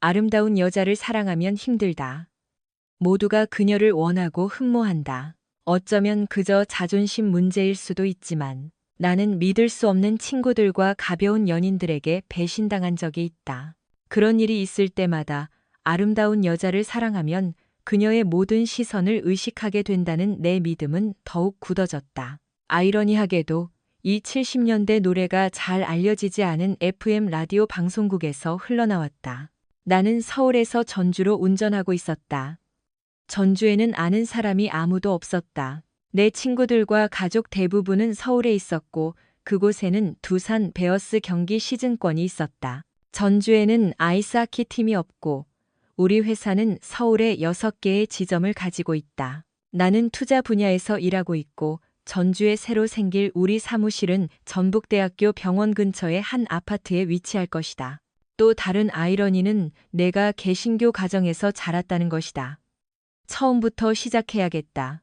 아름다운 여자를 사랑하면 힘들다. 모두가 그녀를 원하고 흠모한다. 어쩌면 그저 자존심 문제일 수도 있지만 나는 믿을 수 없는 친구들과 가벼운 연인들에게 배신당한 적이 있다. 그런 일이 있을 때마다 아름다운 여자를 사랑하면 그녀의 모든 시선을 의식하게 된다는 내 믿음은 더욱 굳어졌다. 아이러니하게도 이 70년대 노래가 잘 알려지지 않은 FM 라디오 방송국에서 흘러나왔다. 나는 서울에서 전주로 운전하고 있었다. 전주에는 아는 사람이 아무도 없었다. 내 친구들과 가족 대부분은 서울에 있었고 그곳에는 두산 베어스 경기 시즌권이 있었다. 전주에는 아이스하키 팀이 없고 우리 회사는 서울에 6개의 지점을 가지고 있다. 나는 투자 분야에서 일하고 있고 전주에 새로 생길 우리 사무실은 전북대학교 병원 근처의 한 아파트에 위치할 것이다. 또 다른 아이러니는 내가 개신교 가정에서 자랐다는 것이다. 처음부터 시작해야겠다.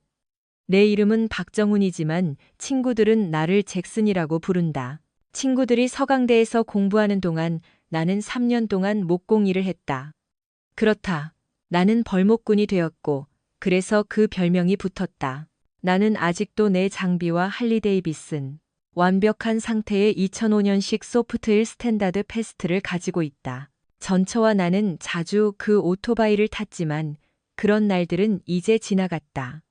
내 이름은 박정훈이지만 친구들은 나를 잭슨이라고 부른다. 친구들이 서강대에서 공부하는 동안 나는 3년 동안 목공 일을 했다. 그렇다. 나는 벌목꾼이 되었고 그래서 그 별명이 붙었다. 나는 아직도 내 장비와 할리데이비슨, 완벽한 상태의 2005년식 소프트힐 스탠다드 패스트를 가지고 있다. 전처와 나는 자주 그 오토바이를 탔지만 그런 날들은 이제 지나갔다.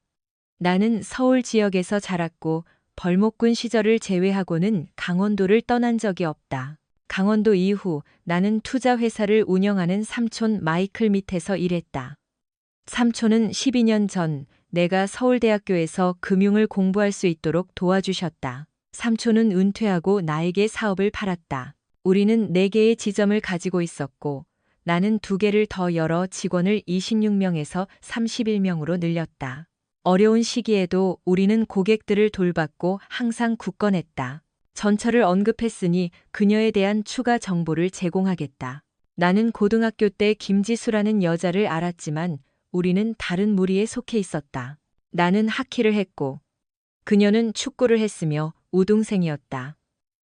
나는 서울 지역에서 자랐고 벌목꾼 시절을 제외하고는 강원도를 떠난 적이 없다. 강원도 이후 나는 투자 회사를 운영하는 삼촌 마이클 밑에서 일했다. 삼촌은 12년 전 내가 서울대학교에서 금융을 공부할 수 있도록 도와주셨다. 삼촌은 은퇴하고 나에게 사업을 팔았다. 우리는 4개의 지점을 가지고 있었고 나는 2개를 더 열어 직원을 26명에서 31명으로 늘렸다. 어려운 시기에도 우리는 고객들을 돌봤고 항상 굳건했다. 전처를 언급했으니 그녀에 대한 추가 정보를 제공하겠다. 나는 고등학교 때 김지수라는 여자를 알았지만 우리는 다른 무리에 속해 있었다. 나는 하키를 했고 그녀는 축구를 했으며 우등생이었다.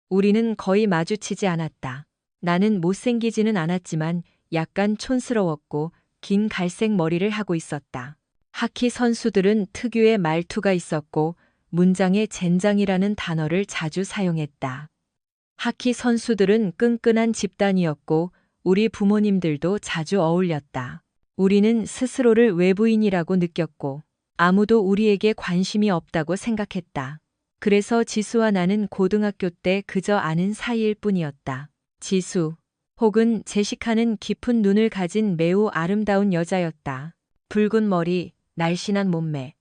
우리는 거의 마주치지 않았다. 나는 못생기지는 않았지만 약간 촌스러웠고 긴 갈색 머리를 하고 있었다. 하키 선수들은 특유의 말투가 있었고 문장에 젠장이라는 단어를 자주 사용했다. 하키 선수들은 끈끈한 집단이었고 우리 부모님들도 자주 어울렸다. 우리는 스스로를 외부인이라고 느꼈고 아무도 우리에게 관심이 없다고 생각했다. 그래서 지수와 나는 고등학교 때 그저 아는 사이일 뿐이었다. 지수 혹은 제시카는 깊은 눈을 가진 매우 아름다운 여자였다. 붉은 머리, 날씬한 몸매,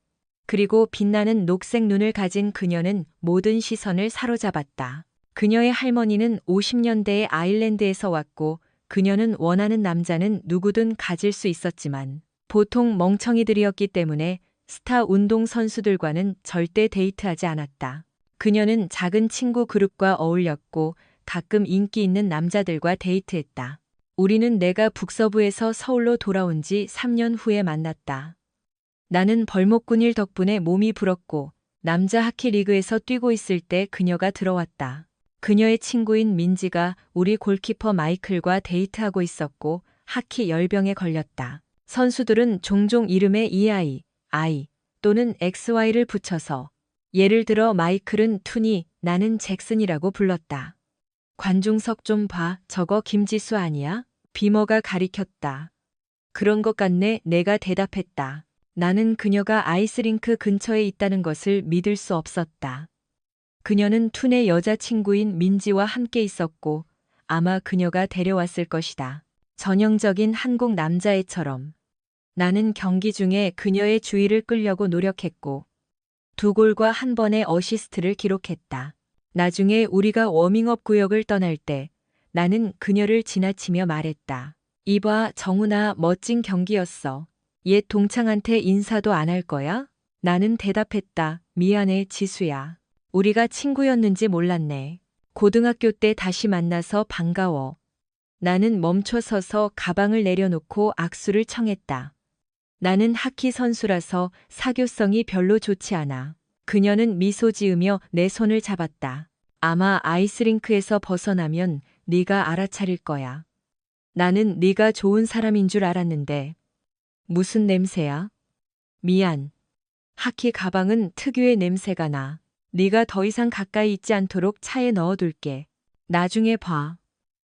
그리고 빛나는 녹색 눈을 가진 그녀는 모든 시선을 사로잡았다. 그녀의 할머니는 50년대에 아일랜드에서 왔고 그녀는 원하는 남자는 누구든 가질 수 있었지만 보통 멍청이들이었기 때문에 스타 운동 선수들과는 절대 데이트하지 않았다. 그녀는 작은 친구 그룹과 어울렸고 가끔 인기 있는 남자들과 데이트했다. 우리는 내가 북서부에서 서울로 돌아온 지 3년 후에 만났다. 나는 벌목꾼 일 덕분에 몸이 불었고 남자 하키 리그에서 뛰고 있을 때 그녀가 들어왔다. 그녀의 친구인 민지가 우리 골키퍼 마이클과 데이트하고 있었고 하키 열병에 걸렸다. 선수들은 종종 이름에 EI, I 또는 XY를 붙여서 예를 들어 마이클은 투니, 나는 잭슨이라고 불렀다. 관중석 좀 봐, 저거 김지수 아니야? 비머가 가리켰다. 그런 것 같네, 내가 대답했다. 나는 그녀가 아이스링크 근처에 있다는 것을 믿을 수 없었다. 그녀는 툰의 여자친구인 민지와 함께 있었고 아마 그녀가 데려왔을 것이다. 전형적인 한국 남자애처럼. 나는 경기 중에 그녀의 주의를 끌려고 노력했고 2골과 1번의 어시스트를 기록했다. 나중에 우리가 워밍업 구역을 떠날 때 나는 그녀를 지나치며 말했다. 이봐, 정훈아, 멋진 경기였어. 옛 동창한테 인사도 안 할 거야? 나는 대답했다. 미안해, 지수야. 우리가 친구였는지 몰랐네. 고등학교 때 다시 만나서 반가워. 나는 멈춰서서 가방을 내려놓고 악수를 청했다. 나는 하키 선수라서 사교성이 별로 좋지 않아. 그녀는 미소 지으며 내 손을 잡았다. 아마 아이스링크에서 벗어나면 네가 알아차릴 거야. 나는 네가 좋은 사람인 줄 알았는데. 무슨 냄새야? 미안. 하키 가방은 특유의 냄새가 나. 네가 더 이상 가까이 있지 않도록 차에 넣어둘게. 나중에 봐.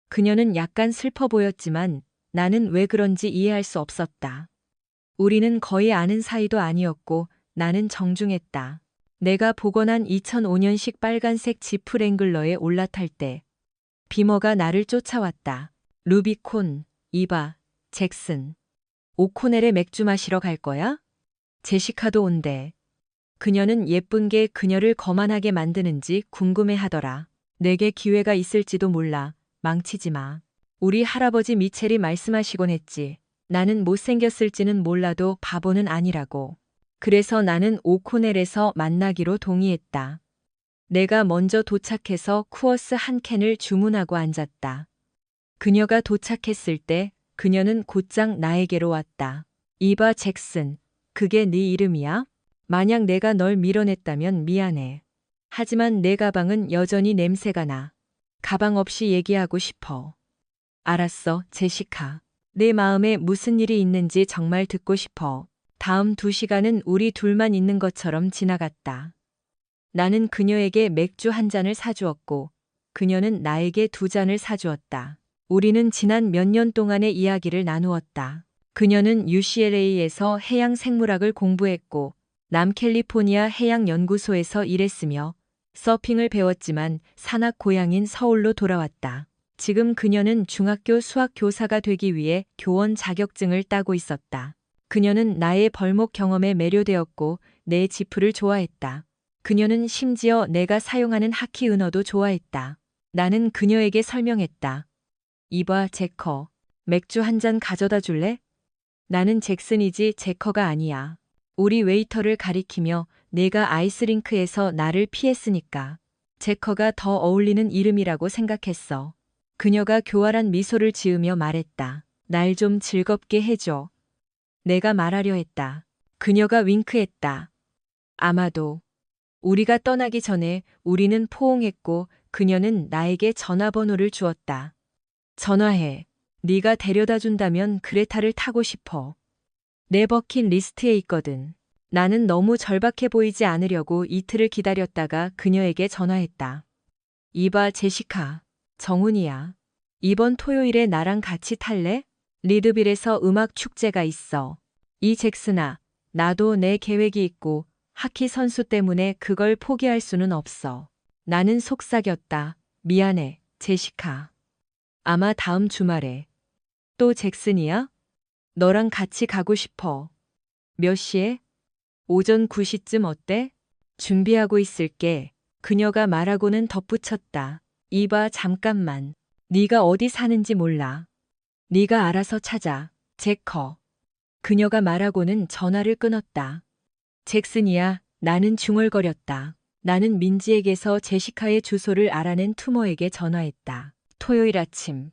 그녀는 약간 슬퍼 보였지만 나는 왜 그런지 이해할 수 없었다. 우리는 거의 아는 사이도 아니었고 나는 정중했다. 내가 복원한 2005년식 빨간색 지프 랭글러에 올라탈 때 비머가 나를 쫓아왔다. 루비콘, 이바, 잭슨. 오코넬의 맥주 마시러 갈 거야? 제시카도 온대. 그녀는 예쁜 게 그녀를 거만하게 만드는지 궁금해 하더라. 내게 기회가 있을지도 몰라. 망치지 마. 우리 할아버지 미첼이 말씀하시곤 했지. 나는 못생겼을지는 몰라도 바보는 아니라고. 그래서 나는 오코넬에서 만나기로 동의했다. 내가 먼저 도착해서 쿠어스 한 캔을 주문하고 앉았다. 그녀가 도착했을 때 그녀는 곧장 나에게로 왔다. 이바 잭슨, 그게 네 이름이야? 만약 내가 널 밀어냈다면 미안해. 하지만 내 가방은 여전히 냄새가 나. 가방 없이 얘기하고 싶어. 알았어, 제시카. 내 마음에 무슨 일이 있는지 정말 듣고 싶어. 다음 2시간은 우리 둘만 있는 것처럼 지나갔다. 나는 그녀에게 맥주 한 잔을 사주었고, 그녀는 나에게 2잔을 사주었다. 우리는 지난 몇 년 동안의 이야기를 나누었다. 그녀는 UCLA에서 해양생물학을 공부했고, 남캘리포니아 해양연구소에서 일했으며, 서핑을 배웠지만 산악 고향인 서울로 돌아왔다. 지금 그녀는 중학교 수학 교사가 되기 위해 교원 자격증을 따고 있었다. 그녀는 나의 벌목 경험에 매료되었고 내 지프를 좋아했다. 그녀는 심지어 내가 사용하는 하키 은어도 좋아했다. 나는 그녀에게 설명했다. 이봐, 제커. 맥주 한 잔 가져다 줄래? 나는 잭슨이지 제커가 아니야. 우리 웨이터를 가리키며 내가 아이스링크에서 나를 피했으니까. 제커가 더 어울리는 이름이라고 생각했어. 그녀가 교활한 미소를 지으며 말했다. 날 좀 즐겁게 해줘. 내가 말하려 했다. 그녀가 윙크했다. 아마도. 우리가 떠나기 전에 우리는 포옹했고 그녀는 나에게 전화번호를 주었다. 전화해. 네가 데려다 준다면 그레타를 타고 싶어. 내 버킷리스트에 있거든. 나는 너무 절박해 보이지 않으려고 이틀을 기다렸다가 그녀에게 전화했다. 이봐, 제시카. 정훈이야. 이번 토요일에 나랑 같이 탈래? 리드빌에서 음악 축제가 있어. 이 잭슨아, 나도 내 계획이 있고 하키 선수 때문에 그걸 포기할 수는 없어. 나는 속삭였다. 미안해, 제시카. 아마 다음 주말에. 또 잭슨이야? 너랑 같이 가고 싶어. 몇 시에? 오전 9시쯤 어때? 준비하고 있을게. 그녀가 말하고는 덧붙였다. 이봐, 잠깐만. 네가 어디 사는지 몰라. 네가 알아서 찾아. 제커. 그녀가 말하고는 전화를 끊었다. 잭슨이야. 나는 중얼거렸다. 나는 민지에게서 제시카의 주소를 알아낸 투머에게 전화했다. 토요일 아침.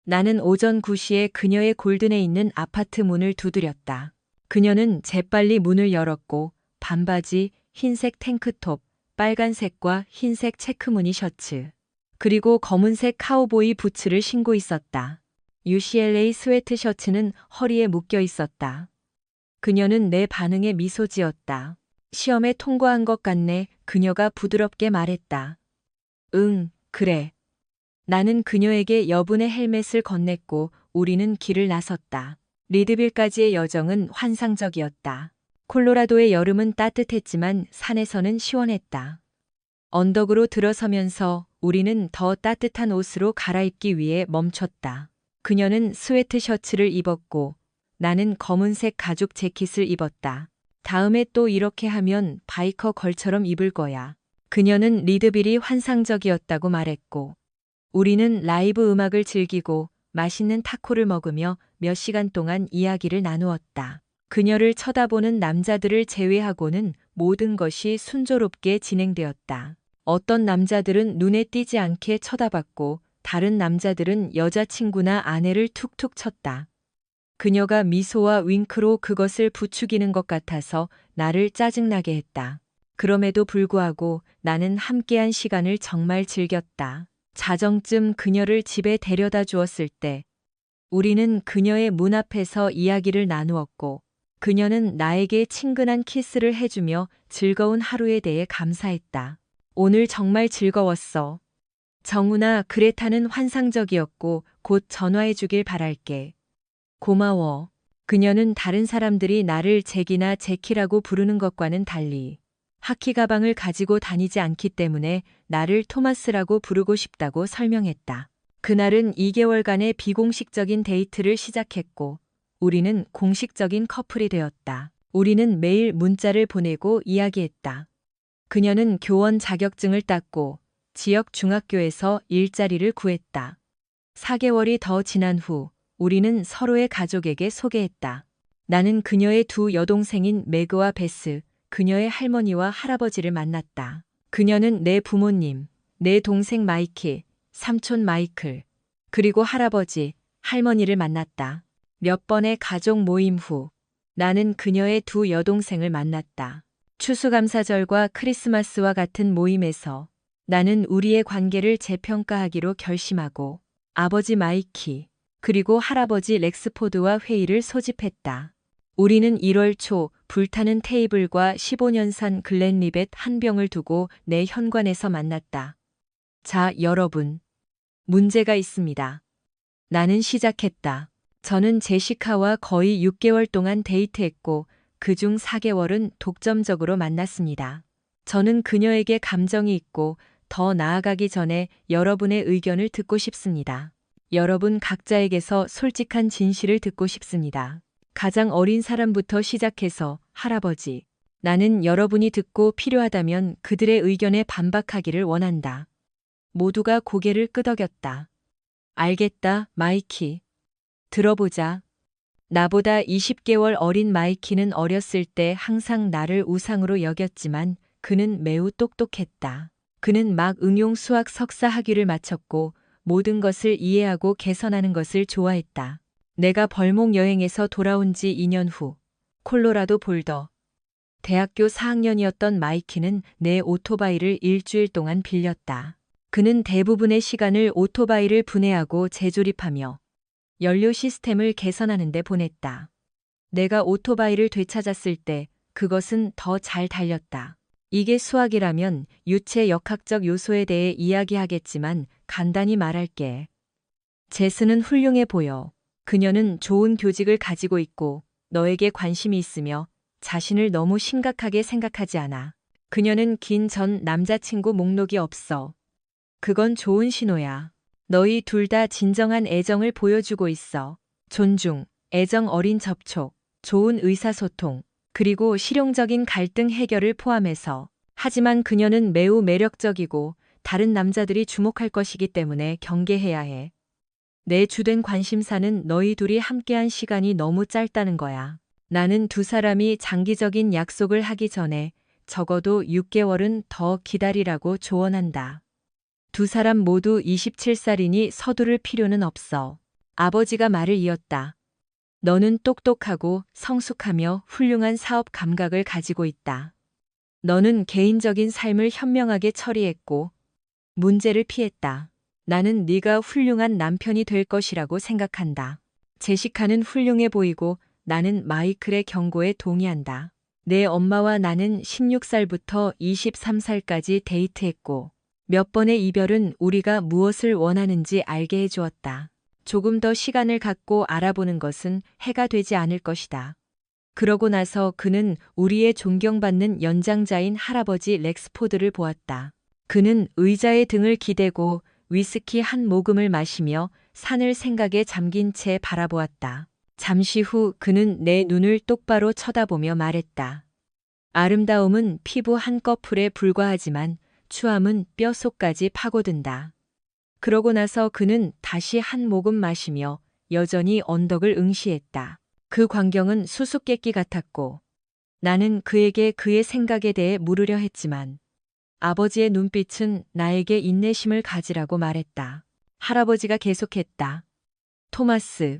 나는 오전 9시에 그녀의 골든에 있는 아파트 문을 두드렸다. 그녀는 재빨리 문을 열었고 반바지, 흰색 탱크톱, 빨간색과 흰색 체크무늬 셔츠, 그리고 검은색 카우보이 부츠를 신고 있었다. UCLA 스웨트 셔츠는 허리에 묶여 있었다. 그녀는 내 반응에 미소 지었다. 시험에 통과한 것 같네. 그녀가 부드럽게 말했다. 응, 그래. 나는 그녀에게 여분의 헬멧을 건넸고 우리는 길을 나섰다. 리드빌까지의 여정은 환상적이었다. 콜로라도의 여름은 따뜻했지만 산에서는 시원했다. 언덕으로 들어서면서 우리는 더 따뜻한 옷으로 갈아입기 위해 멈췄다. 그녀는 스웨트 셔츠를 입었고 나는 검은색 가죽 재킷을 입었다. 다음에 또 이렇게 하면 바이커 걸처럼 입을 거야. 그녀는 리드빌이 환상적이었다고 말했고 우리는 라이브 음악을 즐기고 맛있는 타코를 먹으며 몇 시간 동안 이야기를 나누었다. 그녀를 쳐다보는 남자들을 제외하고는 모든 것이 순조롭게 진행되었다. 어떤 남자들은 눈에 띄지 않게 쳐다봤고 다른 남자들은 여자친구나 아내를 툭툭 쳤다. 그녀가 미소와 윙크로 그것을 부추기는 것 같아서 나를 짜증나게 했다. 그럼에도 불구하고 나는 함께한 시간을 정말 즐겼다. 자정쯤 그녀를 집에 데려다 주었을 때 우리는 그녀의 문 앞에서 이야기를 나누었고, 그녀는 나에게 친근한 키스를 해주며 즐거운 하루에 대해 감사했다. 오늘 정말 즐거웠어. 정우나 그레타는 환상적이었고 곧 전화해주길 바랄게. 고마워. 그녀는 다른 사람들이 나를 잭이나 제키라고 부르는 것과는 달리 하키 가방을 가지고 다니지 않기 때문에 나를 토마스라고 부르고 싶다고 설명했다. 그날은 2개월간의 비공식적인 데이트를 시작했고 우리는 공식적인 커플이 되었다. 우리는 매일 문자를 보내고 이야기했다. 그녀는 교원 자격증을 땄고 지역 중학교에서 일자리를 구했다. 4개월이 더 지난 후 우리는 서로의 가족에게 소개했다. 나는 그녀의 두 여동생인 매그와 베스, 그녀의 할머니와 할아버지를 만났다. 그녀는 내 부모님, 내 동생 마이키, 삼촌 마이클, 그리고 할아버지, 할머니를 만났다. 몇 번의 가족 모임 후 나는 그녀의 두 여동생을 만났다. 추수감사절과 크리스마스와 같은 모임에서 나는 우리의 관계를 재평가하기로 결심하고 아버지 마이키, 그리고 할아버지 렉스포드와 회의를 소집했다. 우리는 1월 초 불타는 테이블과 15년산 글렌리벳 한 병을 두고 내 현관에서 만났다. 자, 여러분. 문제가 있습니다. 나는 시작했다. 저는 제시카와 거의 6개월 동안 데이트했고 그중 4개월은 독점적으로 만났습니다. 저는 그녀에게 감정이 있고 더 나아가기 전에 여러분의 의견을 듣고 싶습니다. 여러분 각자에게서 솔직한 진실을 듣고 싶습니다. 가장 어린 사람부터 시작해서 할아버지. 나는 여러분이 듣고 필요하다면 그들의 의견에 반박하기를 원한다. 모두가 고개를 끄덕였다. 알겠다, 마이키. 들어보자. 나보다 20개월 어린 마이키는 어렸을 때 항상 나를 우상으로 여겼지만 그는 매우 똑똑했다. 그는 막 응용 수학 석사 학위를 마쳤고 모든 것을 이해하고 개선하는 것을 좋아했다. 내가 벌목 여행에서 돌아온 지 2년 후 콜로라도 볼더 대학교 4학년이었던 마이키는 내 오토바이를 일주일 동안 빌렸다. 그는 대부분의 시간을 오토바이를 분해하고 재조립하며 연료 시스템을 개선하는 데 보냈다. 내가 오토바이를 되찾았을 때 그것은 더 잘 달렸다. 이게 수학이라면 유체 역학적 요소에 대해 이야기하겠지만 간단히 말할게. 제스는 훌륭해 보여. 그녀는 좋은 교직을 가지고 있고 너에게 관심이 있으며 자신을 너무 심각하게 생각하지 않아. 그녀는 긴 전 남자친구 목록이 없어. 그건 좋은 신호야. 너희 둘 다 진정한 애정을 보여주고 있어. 존중, 애정 어린 접촉, 좋은 의사소통, 그리고 실용적인 갈등 해결을 포함해서. 하지만 그녀는 매우 매력적이고 다른 남자들이 주목할 것이기 때문에 경계해야 해. 내 주된 관심사는 너희 둘이 함께한 시간이 너무 짧다는 거야. 나는 두 사람이 장기적인 약속을 하기 전에 적어도 6개월은 더 기다리라고 조언한다. 두 사람 모두 27살이니 서두를 필요는 없어. 아버지가 말을 이었다. 너는 똑똑하고 성숙하며 훌륭한 사업 감각을 가지고 있다. 너는 개인적인 삶을 현명하게 처리했고 문제를 피했다. 나는 네가 훌륭한 남편이 될 것이라고 생각한다. 제시카는 훌륭해 보이고 나는 마이클의 경고에 동의한다. 내 엄마와 나는 16살부터 23살까지 데이트했고 몇 번의 이별은 우리가 무엇을 원하는지 알게 해주었다. 조금 더 시간을 갖고 알아보는 것은 해가 되지 않을 것이다. 그러고 나서 그는 우리의 존경받는 연장자인 할아버지 렉스포드를 보았다. 그는 의자에 등을 기대고 위스키 한 모금을 마시며 산을 생각에 잠긴 채 바라보았다. 잠시 후 그는 내 눈을 똑바로 쳐다보며 말했다. 아름다움은 피부 한 꺼풀에 불과하지만 추함은 뼛속까지 파고든다. 그러고 나서 그는 다시 한 모금 마시며 여전히 언덕을 응시했다. 그 광경은 수수께끼 같았고 나는 그에게 그의 생각에 대해 물으려 했지만 아버지의 눈빛은 나에게 인내심을 가지라고 말했다. 할아버지가 계속했다. 토마스,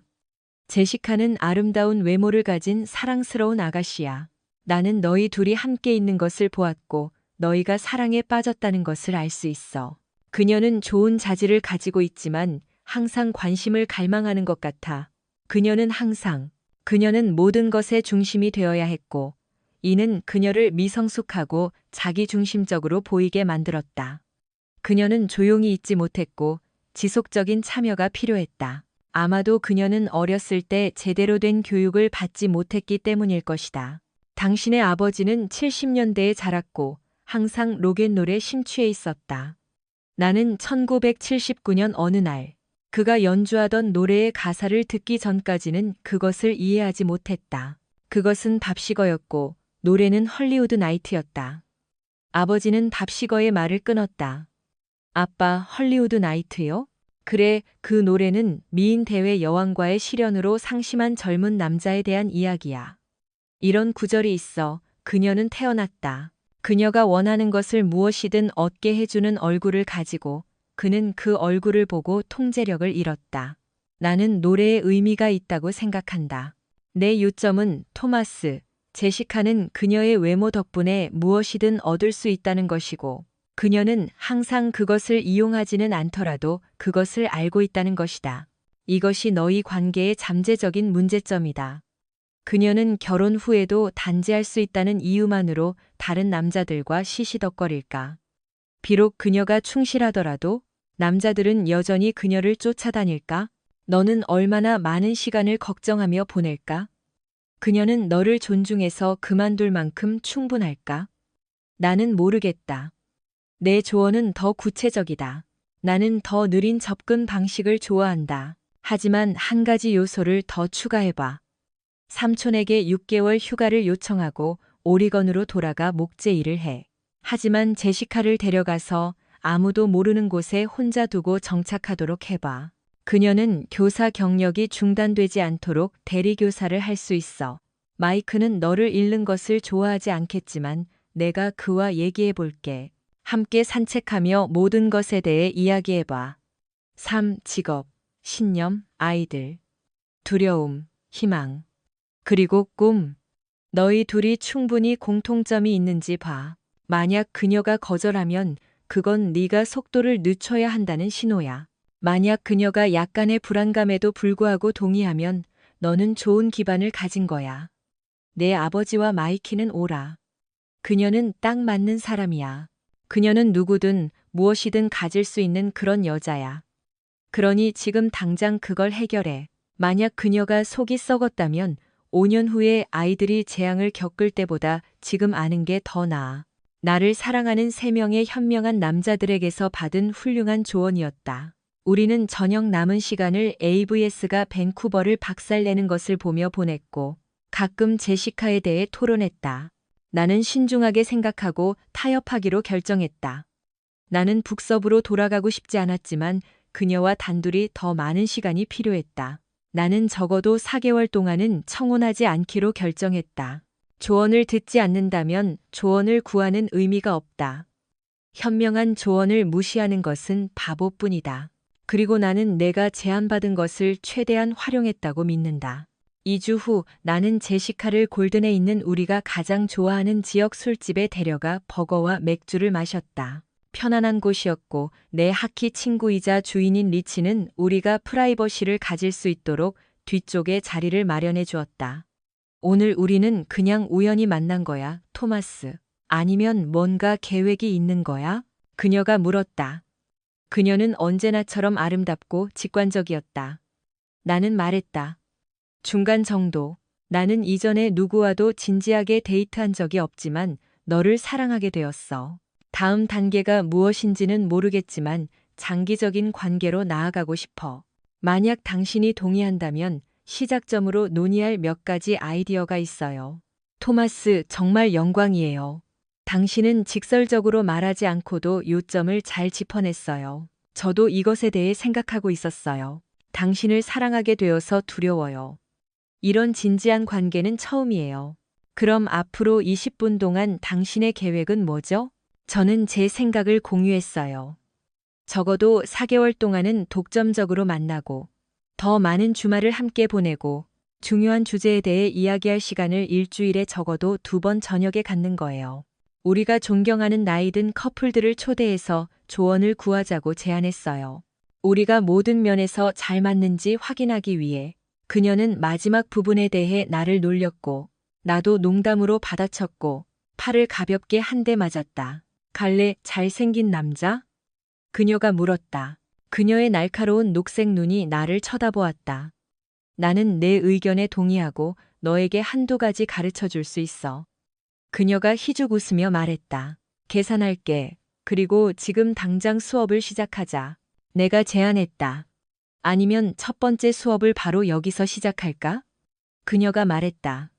제시카는 아름다운 외모를 가진 사랑스러운 아가씨야. 나는 너희 둘이 함께 있는 것을 보았고 너희가 사랑에 빠졌다는 것을 알 수 있어. 그녀는 좋은 자질을 가지고 있지만 항상 관심을 갈망하는 것 같아. 그녀는 모든 것의 중심이 되어야 했고, 이는 그녀를 미성숙하고 자기중심적으로 보이게 만들었다. 그녀는 조용히 있지 못했고, 지속적인 참여가 필요했다. 아마도 그녀는 어렸을 때 제대로 된 교육을 받지 못했기 때문일 것이다. 당신의 아버지는 70년대에 자랐고 항상 로켓롤에 심취해 있었다. 나는 1979년 어느 날 그가 연주하던 노래의 가사를 듣기 전까지는 그것을 이해하지 못했다. 그것은 밥시거였고 노래는 헐리우드 나이트였다. 아버지는 밥시거의 말을 끊었다. 아빠, 헐리우드 나이트요? 그래, 그 노래는 미인 대회 여왕과의 실연으로 상심한 젊은 남자에 대한 이야기야. 이런 구절이 있어. 그녀는 태어났다. 그녀가 원하는 것을 무엇이든 얻게 해주는 얼굴을 가지고 그는 그 얼굴을 보고 통제력을 잃었다. 나는 노래에 의미가 있다고 생각한다. 내 요점은 토마스, 제시카는 그녀의 외모 덕분에 무엇이든 얻을 수 있다는 것이고 그녀는 항상 그것을 이용하지는 않더라도 그것을 알고 있다는 것이다. 이것이 너희 관계의 잠재적인 문제점이다. 그녀는 결혼 후에도 단죄할 수 있다는 이유만으로 다른 남자들과 시시덕거릴까? 비록 그녀가 충실하더라도 남자들은 여전히 그녀를 쫓아다닐까? 너는 얼마나 많은 시간을 걱정하며 보낼까? 그녀는 너를 존중해서 그만둘 만큼 충분할까? 나는 모르겠다. 내 조언은 더 구체적이다. 나는 더 느린 접근 방식을 좋아한다. 하지만 한 가지 요소를 더 추가해봐. 삼촌에게 6개월 휴가를 요청하고 오리건으로 돌아가 목재 일을 해. 하지만 제시카를 데려가서 아무도 모르는 곳에 혼자 두고 정착하도록 해봐. 그녀는 교사 경력이 중단되지 않도록 대리교사를 할 수 있어. 마이크는 너를 잃는 것을 좋아하지 않겠지만 내가 그와 얘기해 볼게. 함께 산책하며 모든 것에 대해 이야기해봐. 삶, 직업, 신념, 아이들, 두려움, 희망, 그리고 꿈. 너희 둘이 충분히 공통점이 있는지 봐. 만약 그녀가 거절하면 그건 네가 속도를 늦춰야 한다는 신호야. 만약 그녀가 약간의 불안감에도 불구하고 동의하면 너는 좋은 기반을 가진 거야. 내 아버지와 마이키는 오라. 그녀는 딱 맞는 사람이야. 그녀는 누구든 무엇이든 가질 수 있는 그런 여자야. 그러니 지금 당장 그걸 해결해. 만약 그녀가 속이 썩었다면 5년 후에 아이들이 재앙을 겪을 때보다 지금 아는 게 더 나아. 나를 사랑하는 3명의 현명한 남자들에게서 받은 훌륭한 조언이었다. 우리는 저녁 남은 시간을 AVS가 밴쿠버를 박살내는 것을 보며 보냈고 가끔 제시카에 대해 토론했다. 나는 신중하게 생각하고 타협하기로 결정했다. 나는 북서부로 돌아가고 싶지 않았지만 그녀와 단둘이 더 많은 시간이 필요했다. 나는 적어도 4개월 동안은 청혼하지 않기로 결정했다. 조언을 듣지 않는다면 조언을 구하는 의미가 없다. 현명한 조언을 무시하는 것은 바보뿐이다. 그리고 나는 내가 제안받은 것을 최대한 활용했다고 믿는다. 2주 후 나는 제시카를 골든에 있는 우리가 가장 좋아하는 지역 술집에 데려가 버거와 맥주를 마셨다. 편안한 곳이었고 내 하키 친구이자 주인인 리치는 우리가 프라이버시를 가질 수 있도록 뒤쪽에 자리를 마련해 주었다. 오늘 우리는 그냥 우연히 만난 거야, 토마스. 아니면 뭔가 계획이 있는 거야? 그녀가 물었다. 그녀는 언제나처럼 아름답고 직관적이었다. 나는 말했다. 중간 정도. 나는 이전에 누구와도 진지하게 데이트한 적이 없지만 너를 사랑하게 되었어. 다음 단계가 무엇인지는 모르겠지만 장기적인 관계로 나아가고 싶어. 만약 당신이 동의한다면 시작점으로 논의할 몇 가지 아이디어가 있어요. 토마스, 정말 영광이에요. 당신은 직설적으로 말하지 않고도 요점을 잘 짚어냈어요. 저도 이것에 대해 생각하고 있었어요. 당신을 사랑하게 되어서 두려워요. 이런 진지한 관계는 처음이에요. 그럼 앞으로 20분 동안 당신의 계획은 뭐죠? 저는 제 생각을 공유했어요. 적어도 4개월 동안은 독점적으로 만나고 더 많은 주말을 함께 보내고 중요한 주제에 대해 이야기할 시간을 일주일에 적어도 2번 저녁에 갖는 거예요. 우리가 존경하는 나이 든 커플들을 초대해서 조언을 구하자고 제안했어요. 우리가 모든 면에서 잘 맞는지 확인하기 위해 그녀는 마지막 부분에 대해 나를 놀렸고 나도 농담으로 받아쳤고 팔을 가볍게 한 대 맞았다. 갈래, 잘생긴 남자? 그녀가 물었다. 그녀의 날카로운 녹색 눈이 나를 쳐다보았다. 나는 내 의견에 동의하고 너에게 한두 가지 가르쳐 줄 수 있어. 그녀가 희죽 웃으며 말했다. 계산할게. 그리고 지금 당장 수업을 시작하자. 내가 제안했다. 아니면 첫 번째 수업을 바로 여기서 시작할까? 그녀가 말했다.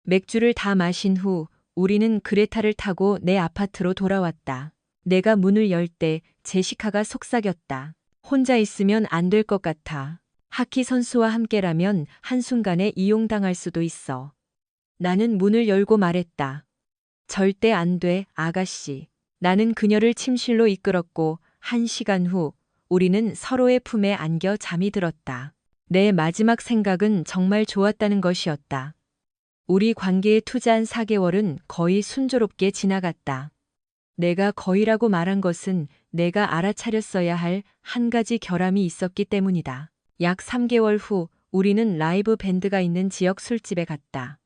맥주를 다 마신 후 우리는 그레타를 타고 내 아파트로 돌아왔다. 내가 문을 열 때 제시카가 속삭였다. 혼자 있으면 안 될 것 같아. 하키 선수와 함께라면 한순간에 이용당할 수도 있어. 나는 문을 열고 말했다. 절대 안 돼, 아가씨. 나는 그녀를 침실로 이끌었고 1시간 후 우리는 서로의 품에 안겨 잠이 들었다. 내 마지막 생각은 정말 좋았다는 것이었다. 우리 관계에 투자한 4개월은 거의 순조롭게 지나갔다. 내가 거의라고 말한 것은 내가 알아차렸어야 할 한 가지 결함이 있었기 때문이다. 약 3개월 후 우리는 라이브 밴드가 있는 지역 술집에 갔다.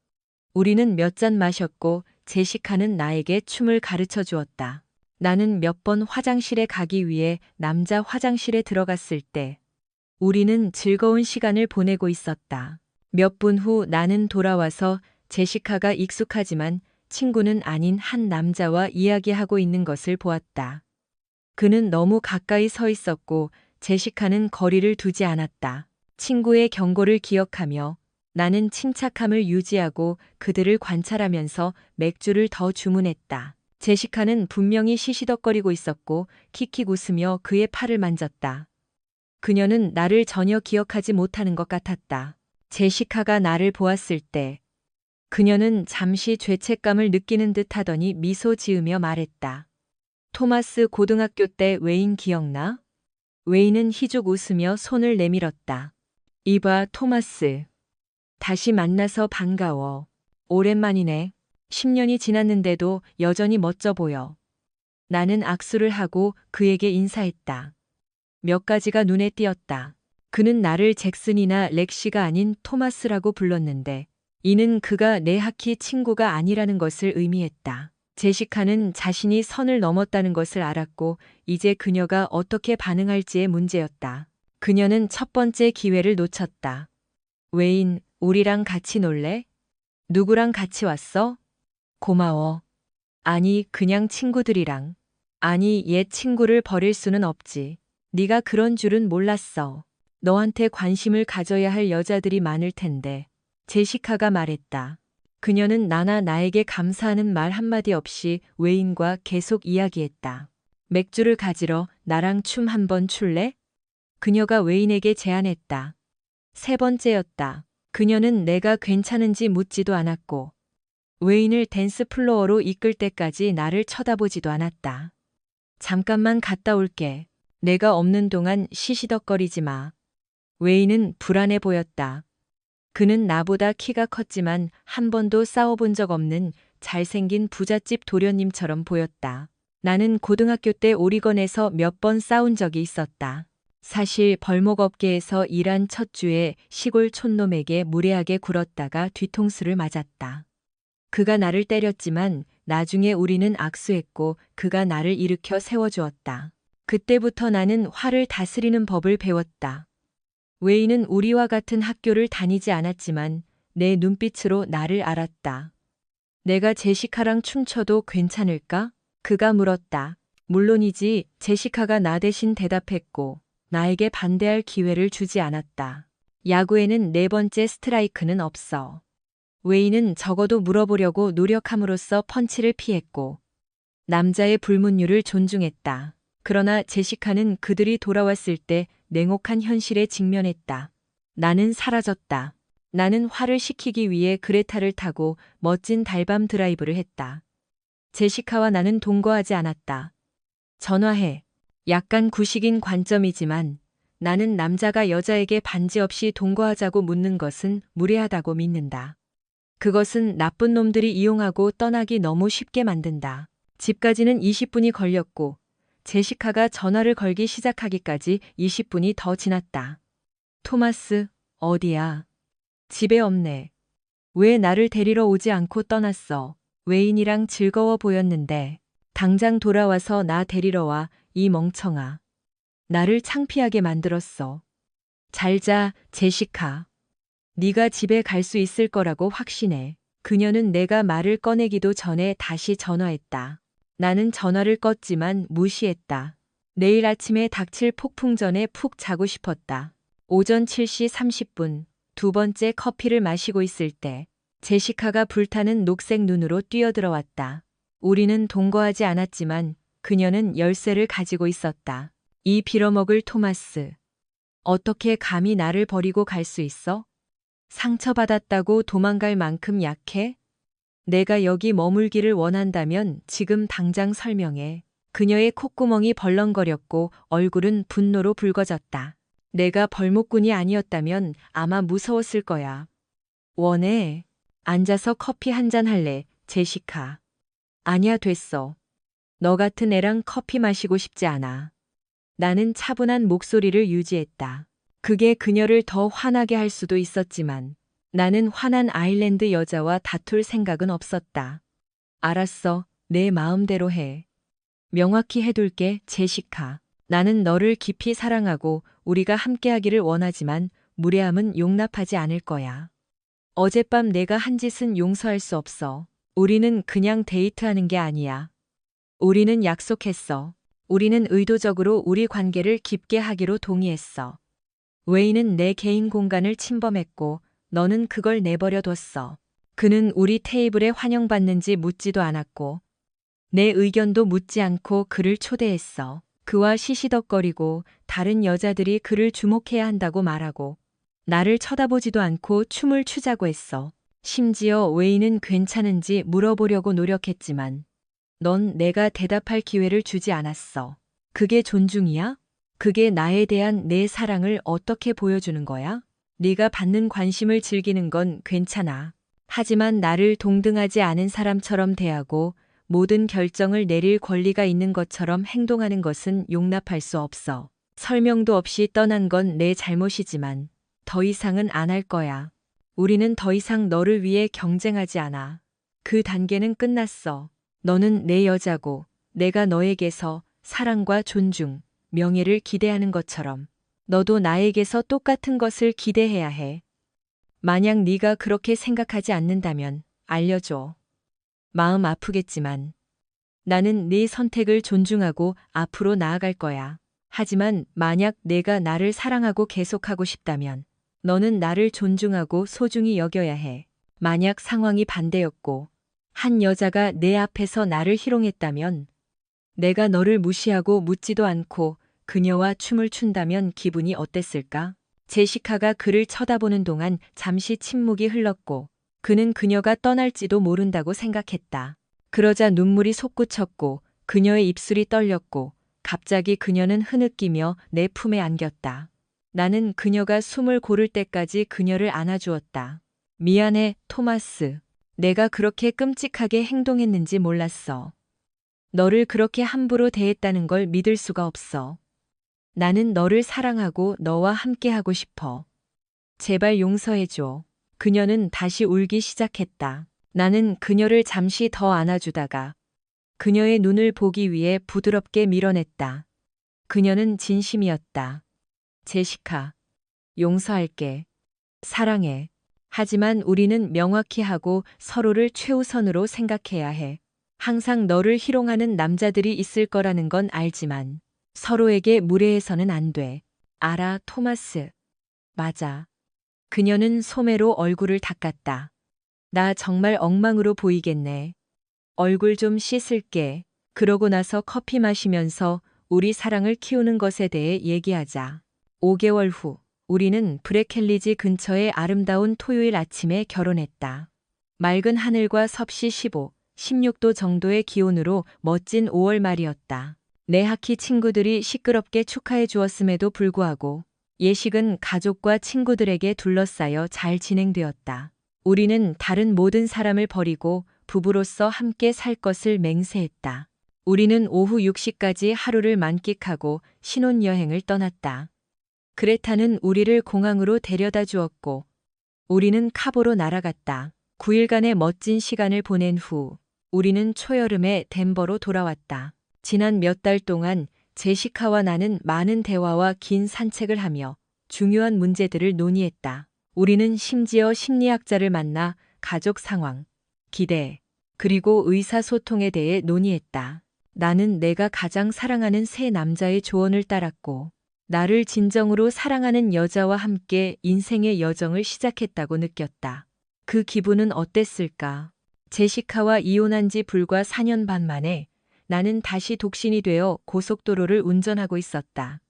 우리는 몇 잔 마셨고 제시카는 나에게 춤을 가르쳐 주었다. 나는 몇 번 화장실에 가기 위해 남자 화장실에 들어갔을 때 우리는 즐거운 시간을 보내고 있었다. 몇 분 후 나는 돌아와서 제시카가 익숙하지만 친구는 아닌 한 남자와 이야기하고 있는 것을 보았다. 그는 너무 가까이 서 있었고 제시카는 거리를 두지 않았다. 친구의 경고를 기억하며 나는 침착함을 유지하고 그들을 관찰하면서 맥주를 더 주문했다. 제시카는 분명히 시시덕거리고 있었고 킥킥 웃으며 그의 팔을 만졌다. 그녀는 나를 전혀 기억하지 못하는 것 같았다. 제시카가 나를 보았을 때 그녀는 잠시 죄책감을 느끼는 듯 하더니 미소 지으며 말했다. 토마스 고등학교 때 웨인 기억나? 웨인은 희죽 웃으며 손을 내밀었다. 이봐, 토마스. 다시 만나서 반가워. 오랜만이네. 10년이 지났는데도 여전히 멋져 보여. 나는 악수를 하고 그에게 인사했다. 몇 가지가 눈에 띄었다. 그는 나를 잭슨이나 렉시가 아닌 토마스라고 불렀는데 이는 그가 내 하키 친구가 아니라는 것을 의미했다. 제시카는 자신이 선을 넘었다는 것을 알았고 이제 그녀가 어떻게 반응할지의 문제였다. 그녀는 첫 번째 기회를 놓쳤다. 웨인, 우리랑 같이 놀래? 누구랑 같이 왔어? 고마워. 아니, 그냥 친구들이랑. 아니, 옛 친구를 버릴 수는 없지. 네가 그런 줄은 몰랐어. 너한테 관심을 가져야 할 여자들이 많을 텐데. 제시카가 말했다. 그녀는 나나 나에게 감사하는 말 한마디 없이 웨인과 계속 이야기했다. 맥주를 가지러 나랑 춤 한번 출래? 그녀가 웨인에게 제안했다. 세 번째였다. 그녀는 내가 괜찮은지 묻지도 않았고 웨인을 댄스 플로어로 이끌 때까지 나를 쳐다보지도 않았다. 잠깐만 갔다 올게. 내가 없는 동안 시시덕거리지 마. 웨인은 불안해 보였다. 그는 나보다 키가 컸지만 한 번도 싸워본 적 없는 잘생긴 부잣집 도련님처럼 보였다. 나는 고등학교 때 오리건에서 몇 번 싸운 적이 있었다. 사실 벌목업계에서 일한 첫 주에 시골 촌놈에게 무례하게 굴었다가 뒤통수를 맞았다. 그가 나를 때렸지만 나중에 우리는 악수했고 그가 나를 일으켜 세워주었다. 그때부터 나는 화를 다스리는 법을 배웠다. 웨이는 우리와 같은 학교를 다니지 않았지만 내 눈빛으로 나를 알았다. 내가 제시카랑 춤춰도 괜찮을까? 그가 물었다. 물론이지. 제시카가 나 대신 대답했고 나에게 반대할 기회를 주지 않았다. 야구에는 네 번째 스트라이크는 없어. 웨이는 적어도 물어보려고 노력함으로써 펀치를 피했고 남자의 불문율을 존중했다. 그러나 제시카는 그들이 돌아왔을 때 냉혹한 현실에 직면했다. 나는 사라졌다. 나는 화를 식히기 위해 그레타를 타고 멋진 달밤 드라이브를 했다. 제시카와 나는 동거하지 않았다. 전화해. 약간 구식인 관점이지만 나는 남자가 여자에게 반지 없이 동거하자고 묻는 것은 무례하다고 믿는다. 그것은 나쁜 놈들이 이용하고 떠나기 너무 쉽게 만든다. 집까지는 20분이 걸렸고 제시카가 전화를 걸기 시작하기까지 20분이 더 지났다. 토마스, 어디야? 집에 없네. 왜 나를 데리러 오지 않고 떠났어? 웨인이랑 즐거워 보였는데. 당장 돌아와서 나 데리러 와, 이 멍청아. 나를 창피하게 만들었어. 잘 자, 제시카. 네가 집에 갈 수 있을 거라고 확신해. 그녀는 내가 말을 꺼내기도 전에 다시 전화했다. 나는 전화를 껐지만 무시했다. 내일 아침에 닥칠 폭풍 전에 푹 자고 싶었다. 오전 7시 30분, 두 번째 커피를 마시고 있을 때 제시카가 불타는 녹색 눈으로 뛰어들어왔다. 우리는 동거하지 않았지만 그녀는 열쇠를 가지고 있었다. 이 빌어먹을 토마스. 어떻게 감히 나를 버리고 갈 수 있어? 상처받았다고 도망갈 만큼 약해? 내가 여기 머물기를 원한다면 지금 당장 설명해. 그녀의 콧구멍이 벌렁거렸고 얼굴은 분노로 붉어졌다. 내가 벌목꾼이 아니었다면 아마 무서웠을 거야. 원해. 앉아서 커피 한 잔 할래, 제시카. 아니야, 됐어. 너 같은 애랑 커피 마시고 싶지 않아. 나는 차분한 목소리를 유지했다. 그게 그녀를 더 화나게 할 수도 있었지만 나는 화난 아일랜드 여자와 다툴 생각은 없었다. 알았어, 내 마음대로 해. 명확히 해둘게, 제시카. 나는 너를 깊이 사랑하고 우리가 함께하기를 원하지만 무례함은 용납하지 않을 거야. 어젯밤 내가 한 짓은 용서할 수 없어. 우리는 그냥 데이트하는 게 아니야. 우리는 약속했어. 우리는 의도적으로 우리 관계를 깊게 하기로 동의했어. 웨이는 내 개인 공간을 침범했고 너는 그걸 내버려 뒀어. 그는 우리 테이블에 환영받는지 묻지도 않았고 내 의견도 묻지 않고 그를 초대했어. 그와 시시덕거리고 다른 여자들이 그를 주목해야 한다고 말하고 나를 쳐다보지도 않고 춤을 추자고 했어. 심지어 웨이는 괜찮은지 물어보려고 노력했지만 넌 내가 대답할 기회를 주지 않았어. 그게 존중이야? 그게 나에 대한 내 사랑을 어떻게 보여주는 거야? 네가 받는 관심을 즐기는 건 괜찮아. 하지만 나를 동등하지 않은 사람처럼 대하고 모든 결정을 내릴 권리가 있는 것처럼 행동하는 것은 용납할 수 없어. 설명도 없이 떠난 건 내 잘못이지만 더 이상은 안 할 거야. 우리는 더 이상 너를 위해 경쟁하지 않아. 그 단계는 끝났어. 너는 내 여자고 내가 너에게서 사랑과 존중, 명예를 기대하는 것처럼 너도 나에게서 똑같은 것을 기대해야 해. 만약 네가 그렇게 생각하지 않는다면 알려줘. 마음 아프겠지만 나는 네 선택을 존중하고 앞으로 나아갈 거야. 하지만 만약 내가 나를 사랑하고 계속하고 싶다면 너는 나를 존중하고 소중히 여겨야 해. 만약 상황이 반대였고 한 여자가 내 앞에서 나를 희롱했다면 내가 너를 무시하고 묻지도 않고 그녀와 춤을 춘다면 기분이 어땠을까? 제시카가 그를 쳐다보는 동안 잠시 침묵이 흘렀고 그는 그녀가 떠날지도 모른다고 생각했다. 그러자 눈물이 솟구쳤고 그녀의 입술이 떨렸고 갑자기 그녀는 흐느끼며 내 품에 안겼다. 나는 그녀가 숨을 고를 때까지 그녀를 안아주었다. 미안해, 토마스. 내가 그렇게 끔찍하게 행동했는지 몰랐어. 너를 그렇게 함부로 대했다는 걸 믿을 수가 없어. 나는 너를 사랑하고 너와 함께하고 싶어. 제발 용서해줘. 그녀는 다시 울기 시작했다. 나는 그녀를 잠시 더 안아주다가 그녀의 눈을 보기 위해 부드럽게 밀어냈다. 그녀는 진심이었다. 제시카, 용서할게. 사랑해. 하지만 우리는 명확히 하고 서로를 최우선으로 생각해야 해. 항상 너를 희롱하는 남자들이 있을 거라는 건 알지만 서로에게 무례해서는 안 돼. 알아, 토마스. 맞아. 그녀는 소매로 얼굴을 닦았다. 나 정말 엉망으로 보이겠네. 얼굴 좀 씻을게. 그러고 나서 커피 마시면서 우리 사랑을 키우는 것에 대해 얘기하자. 5개월 후, 우리는 브레켈리지 근처의 아름다운 토요일 아침에 결혼했다. 맑은 하늘과 섭씨 15, 16도 정도의 기온으로 멋진 5월 말이었다. 내 학기 친구들이 시끄럽게 축하해 주었음에도 불구하고 예식은 가족과 친구들에게 둘러싸여 잘 진행되었다. 우리는 다른 모든 사람을 버리고 부부로서 함께 살 것을 맹세했다. 우리는 오후 6시까지 하루를 만끽하고 신혼여행을 떠났다. 그레타는 우리를 공항으로 데려다 주었고, 우리는 카보로 날아갔다. 9일간의 멋진 시간을 보낸 후, 우리는 초여름에 덴버로 돌아왔다. 지난 몇 달 동안 제시카와 나는 많은 대화와 긴 산책을 하며 중요한 문제들을 논의했다. 우리는 심지어 심리학자를 만나 가족 상황, 기대, 그리고 의사소통에 대해 논의했다. 나는 내가 가장 사랑하는 새 남자의 조언을 따랐고, 나를 진정으로 사랑하는 여자와 함께 인생의 여정을 시작했다고 느꼈다. 그 기분은 어땠을까? 제시카와 이혼한 지 불과 4년 반 만에 나는 다시 독신이 되어 고속도로를 운전하고 있었다.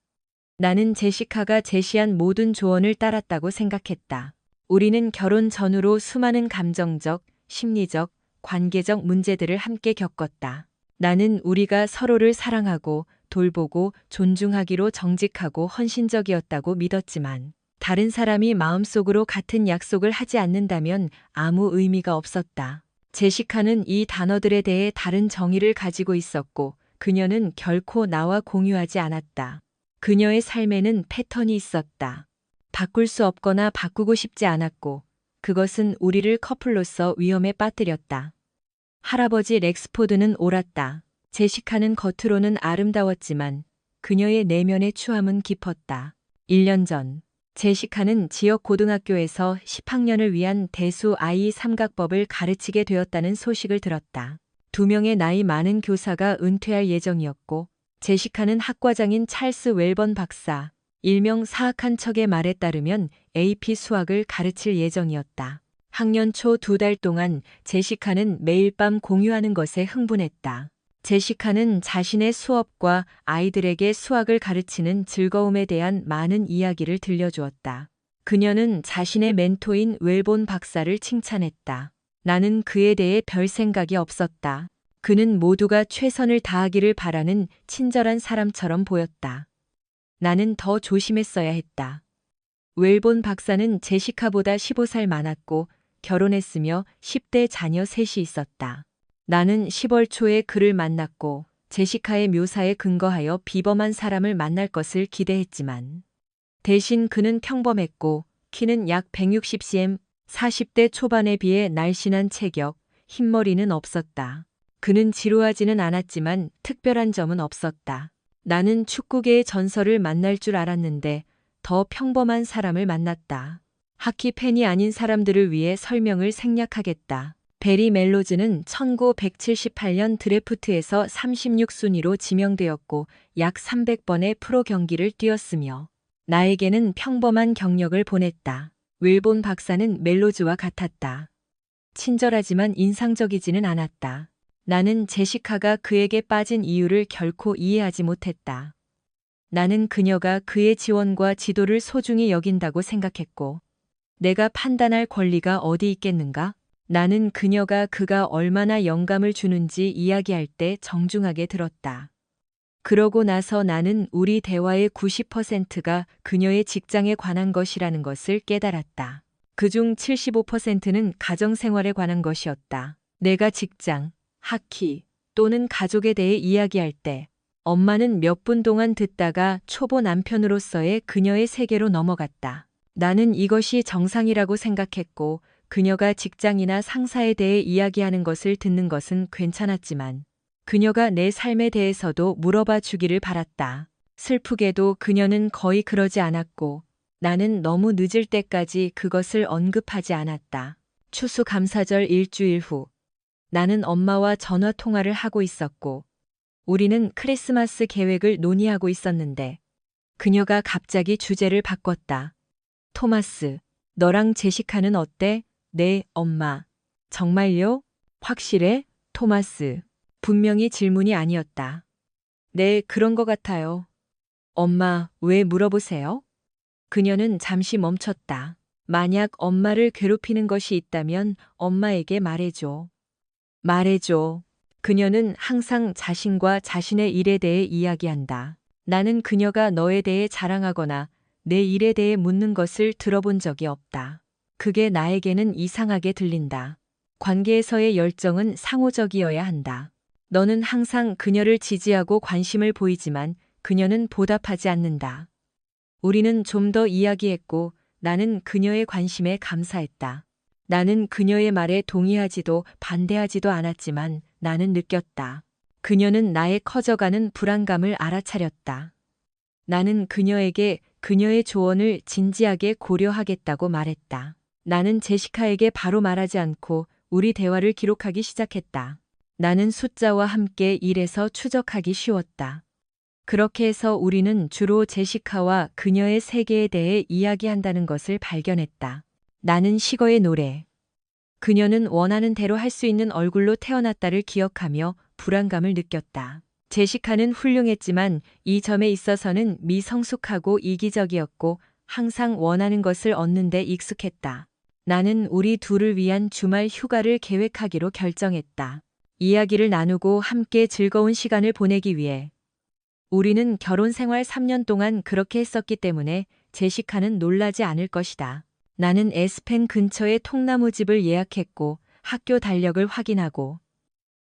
나는 제시카가 제시한 모든 조언을 따랐다고 생각했다. 우리는 결혼 전후로 수많은 감정적, 심리적, 관계적 문제들을 함께 겪었다. 나는 우리가 서로를 사랑하고 돌보고 존중하기로 정직하고 헌신적이었다고 믿었지만, 다른 사람이 마음속으로 같은 약속을 하지 않는다면 아무 의미가 없었다. 제시카는 이 단어들에 대해 다른 정의를 가지고 있었고, 그녀는 결코 나와 공유하지 않았다. 그녀의 삶에는 패턴이 있었다. 바꿀 수 없거나 바꾸고 싶지 않았고, 그것은 우리를 커플로서 위험에 빠뜨렸다. 할아버지 렉스포드는 옳았다. 제시카는 겉으로는 아름다웠지만 그녀의 내면의 추함은 깊었다. 1년 전, 제시카는 지역 고등학교에서 10학년을 위한 대수 아이 삼각법을 가르치게 되었다는 소식을 들었다. 2명의 나이 많은 교사가 은퇴할 예정이었고, 제시카는 학과장인 찰스 웰번 박사, 일명 사악한 척의 말에 따르면 AP 수학을 가르칠 예정이었다. 학년 초 2달 동안 제시카는 매일 밤 공유하는 것에 흥분했다. 제시카는 자신의 수업과 아이들에게 수학을 가르치는 즐거움에 대한 많은 이야기를 들려주었다. 그녀는 자신의 멘토인 웰본 박사를 칭찬했다. 나는 그에 대해 별 생각이 없었다. 그는 모두가 최선을 다하기를 바라는 친절한 사람처럼 보였다. 나는 더 조심했어야 했다. 웰본 박사는 제시카보다 15살 많았고 결혼했으며 10대 자녀 셋이 있었다. 나는 10월 초에 그를 만났고 제시카의 묘사에 근거하여 비범한 사람을 만날 것을 기대했지만, 대신 그는 평범했고 키는 약 160cm, 40대 초반에 비해 날씬한 체격, 흰머리는 없었다. 그는 지루하지는 않았지만 특별한 점은 없었다. 나는 축구계의 전설을 만날 줄 알았는데 더 평범한 사람을 만났다. 하키 팬이 아닌 사람들을 위해 설명을 생략하겠다. 베리 멜로즈는 1978년 드래프트에서 36순위로 지명되었고 약 300번의 프로 경기를 뛰었으며 나에게는 평범한 경력을 보냈다. 윌본 박사는 멜로즈와 같았다. 친절하지만 인상적이지는 않았다. 나는 제시카가 그에게 빠진 이유를 결코 이해하지 못했다. 나는 그녀가 그의 지원과 지도를 소중히 여긴다고 생각했고, 내가 판단할 권리가 어디 있겠는가? 나는 그가 얼마나 영감을 주는지 이야기할 때 정중하게 들었다. 그러고 나서 나는 우리 대화의 90%가 그녀의 직장에 관한 것이라는 것을 깨달았다. 그중 75%는 가정생활에 관한 것이었다. 내가 직장, 하키 또는 가족에 대해 이야기할 때 엄마는 몇 분 동안 듣다가 초보 남편으로서의 그녀의 세계로 넘어갔다. 나는 이것이 정상이라고 생각했고, 그녀가 직장이나 상사에 대해 이야기하는 것을 듣는 것은 괜찮았지만 그녀가 내 삶에 대해서도 물어봐 주기를 바랐다. 슬프게도 그녀는 거의 그러지 않았고 나는 너무 늦을 때까지 그것을 언급하지 않았다. 추수감사절 일주일 후 나는 엄마와 전화 통화를 하고 있었고 우리는 크리스마스 계획을 논의하고 있었는데 그녀가 갑자기 주제를 바꿨다. 토마스, 너랑 제시카는 어때? 네, 엄마. 정말요? 확실해? 토마스. 분명히 질문이 아니었다. 네, 그런 것 같아요. 엄마, 왜 물어보세요? 그녀는 잠시 멈췄다. 만약 엄마를 괴롭히는 것이 있다면 엄마에게 말해줘. 말해줘. 그녀는 항상 자신과 자신의 일에 대해 이야기한다. 나는 그녀가 너에 대해 자랑하거나 내 일에 대해 묻는 것을 들어본 적이 없다. 그게 나에게는 이상하게 들린다. 관계에서의 열정은 상호적이어야 한다. 너는 항상 그녀를 지지하고 관심을 보이지만 그녀는 보답하지 않는다. 우리는 좀 더 이야기했고 나는 그녀의 관심에 감사했다. 나는 그녀의 말에 동의하지도 반대하지도 않았지만 나는 느꼈다. 그녀는 나의 커져가는 불안감을 알아차렸다. 나는 그녀에게 그녀의 조언을 진지하게 고려하겠다고 말했다. 나는 제시카에게 바로 말하지 않고 우리 대화를 기록하기 시작했다. 나는 숫자와 함께 일에서 추적하기 쉬웠다. 그렇게 해서 우리는 주로 제시카와 그녀의 세계에 대해 이야기한다는 것을 발견했다. 나는 시거의 노래. 그녀는 원하는 대로 할 수 있는 얼굴로 태어났다를 기억하며 불안감을 느꼈다. 제시카는 훌륭했지만 이 점에 있어서는 미성숙하고 이기적이었고 항상 원하는 것을 얻는 데 익숙했다. 나는 우리 둘을 위한 주말 휴가를 계획하기로 결정했다. 이야기를 나누고 함께 즐거운 시간을 보내기 위해. 우리는 결혼 생활 3년 동안 그렇게 했었기 때문에 제시카는 놀라지 않을 것이다. 나는 에스펜 근처의 통나무집을 예약했고 학교 달력을 확인하고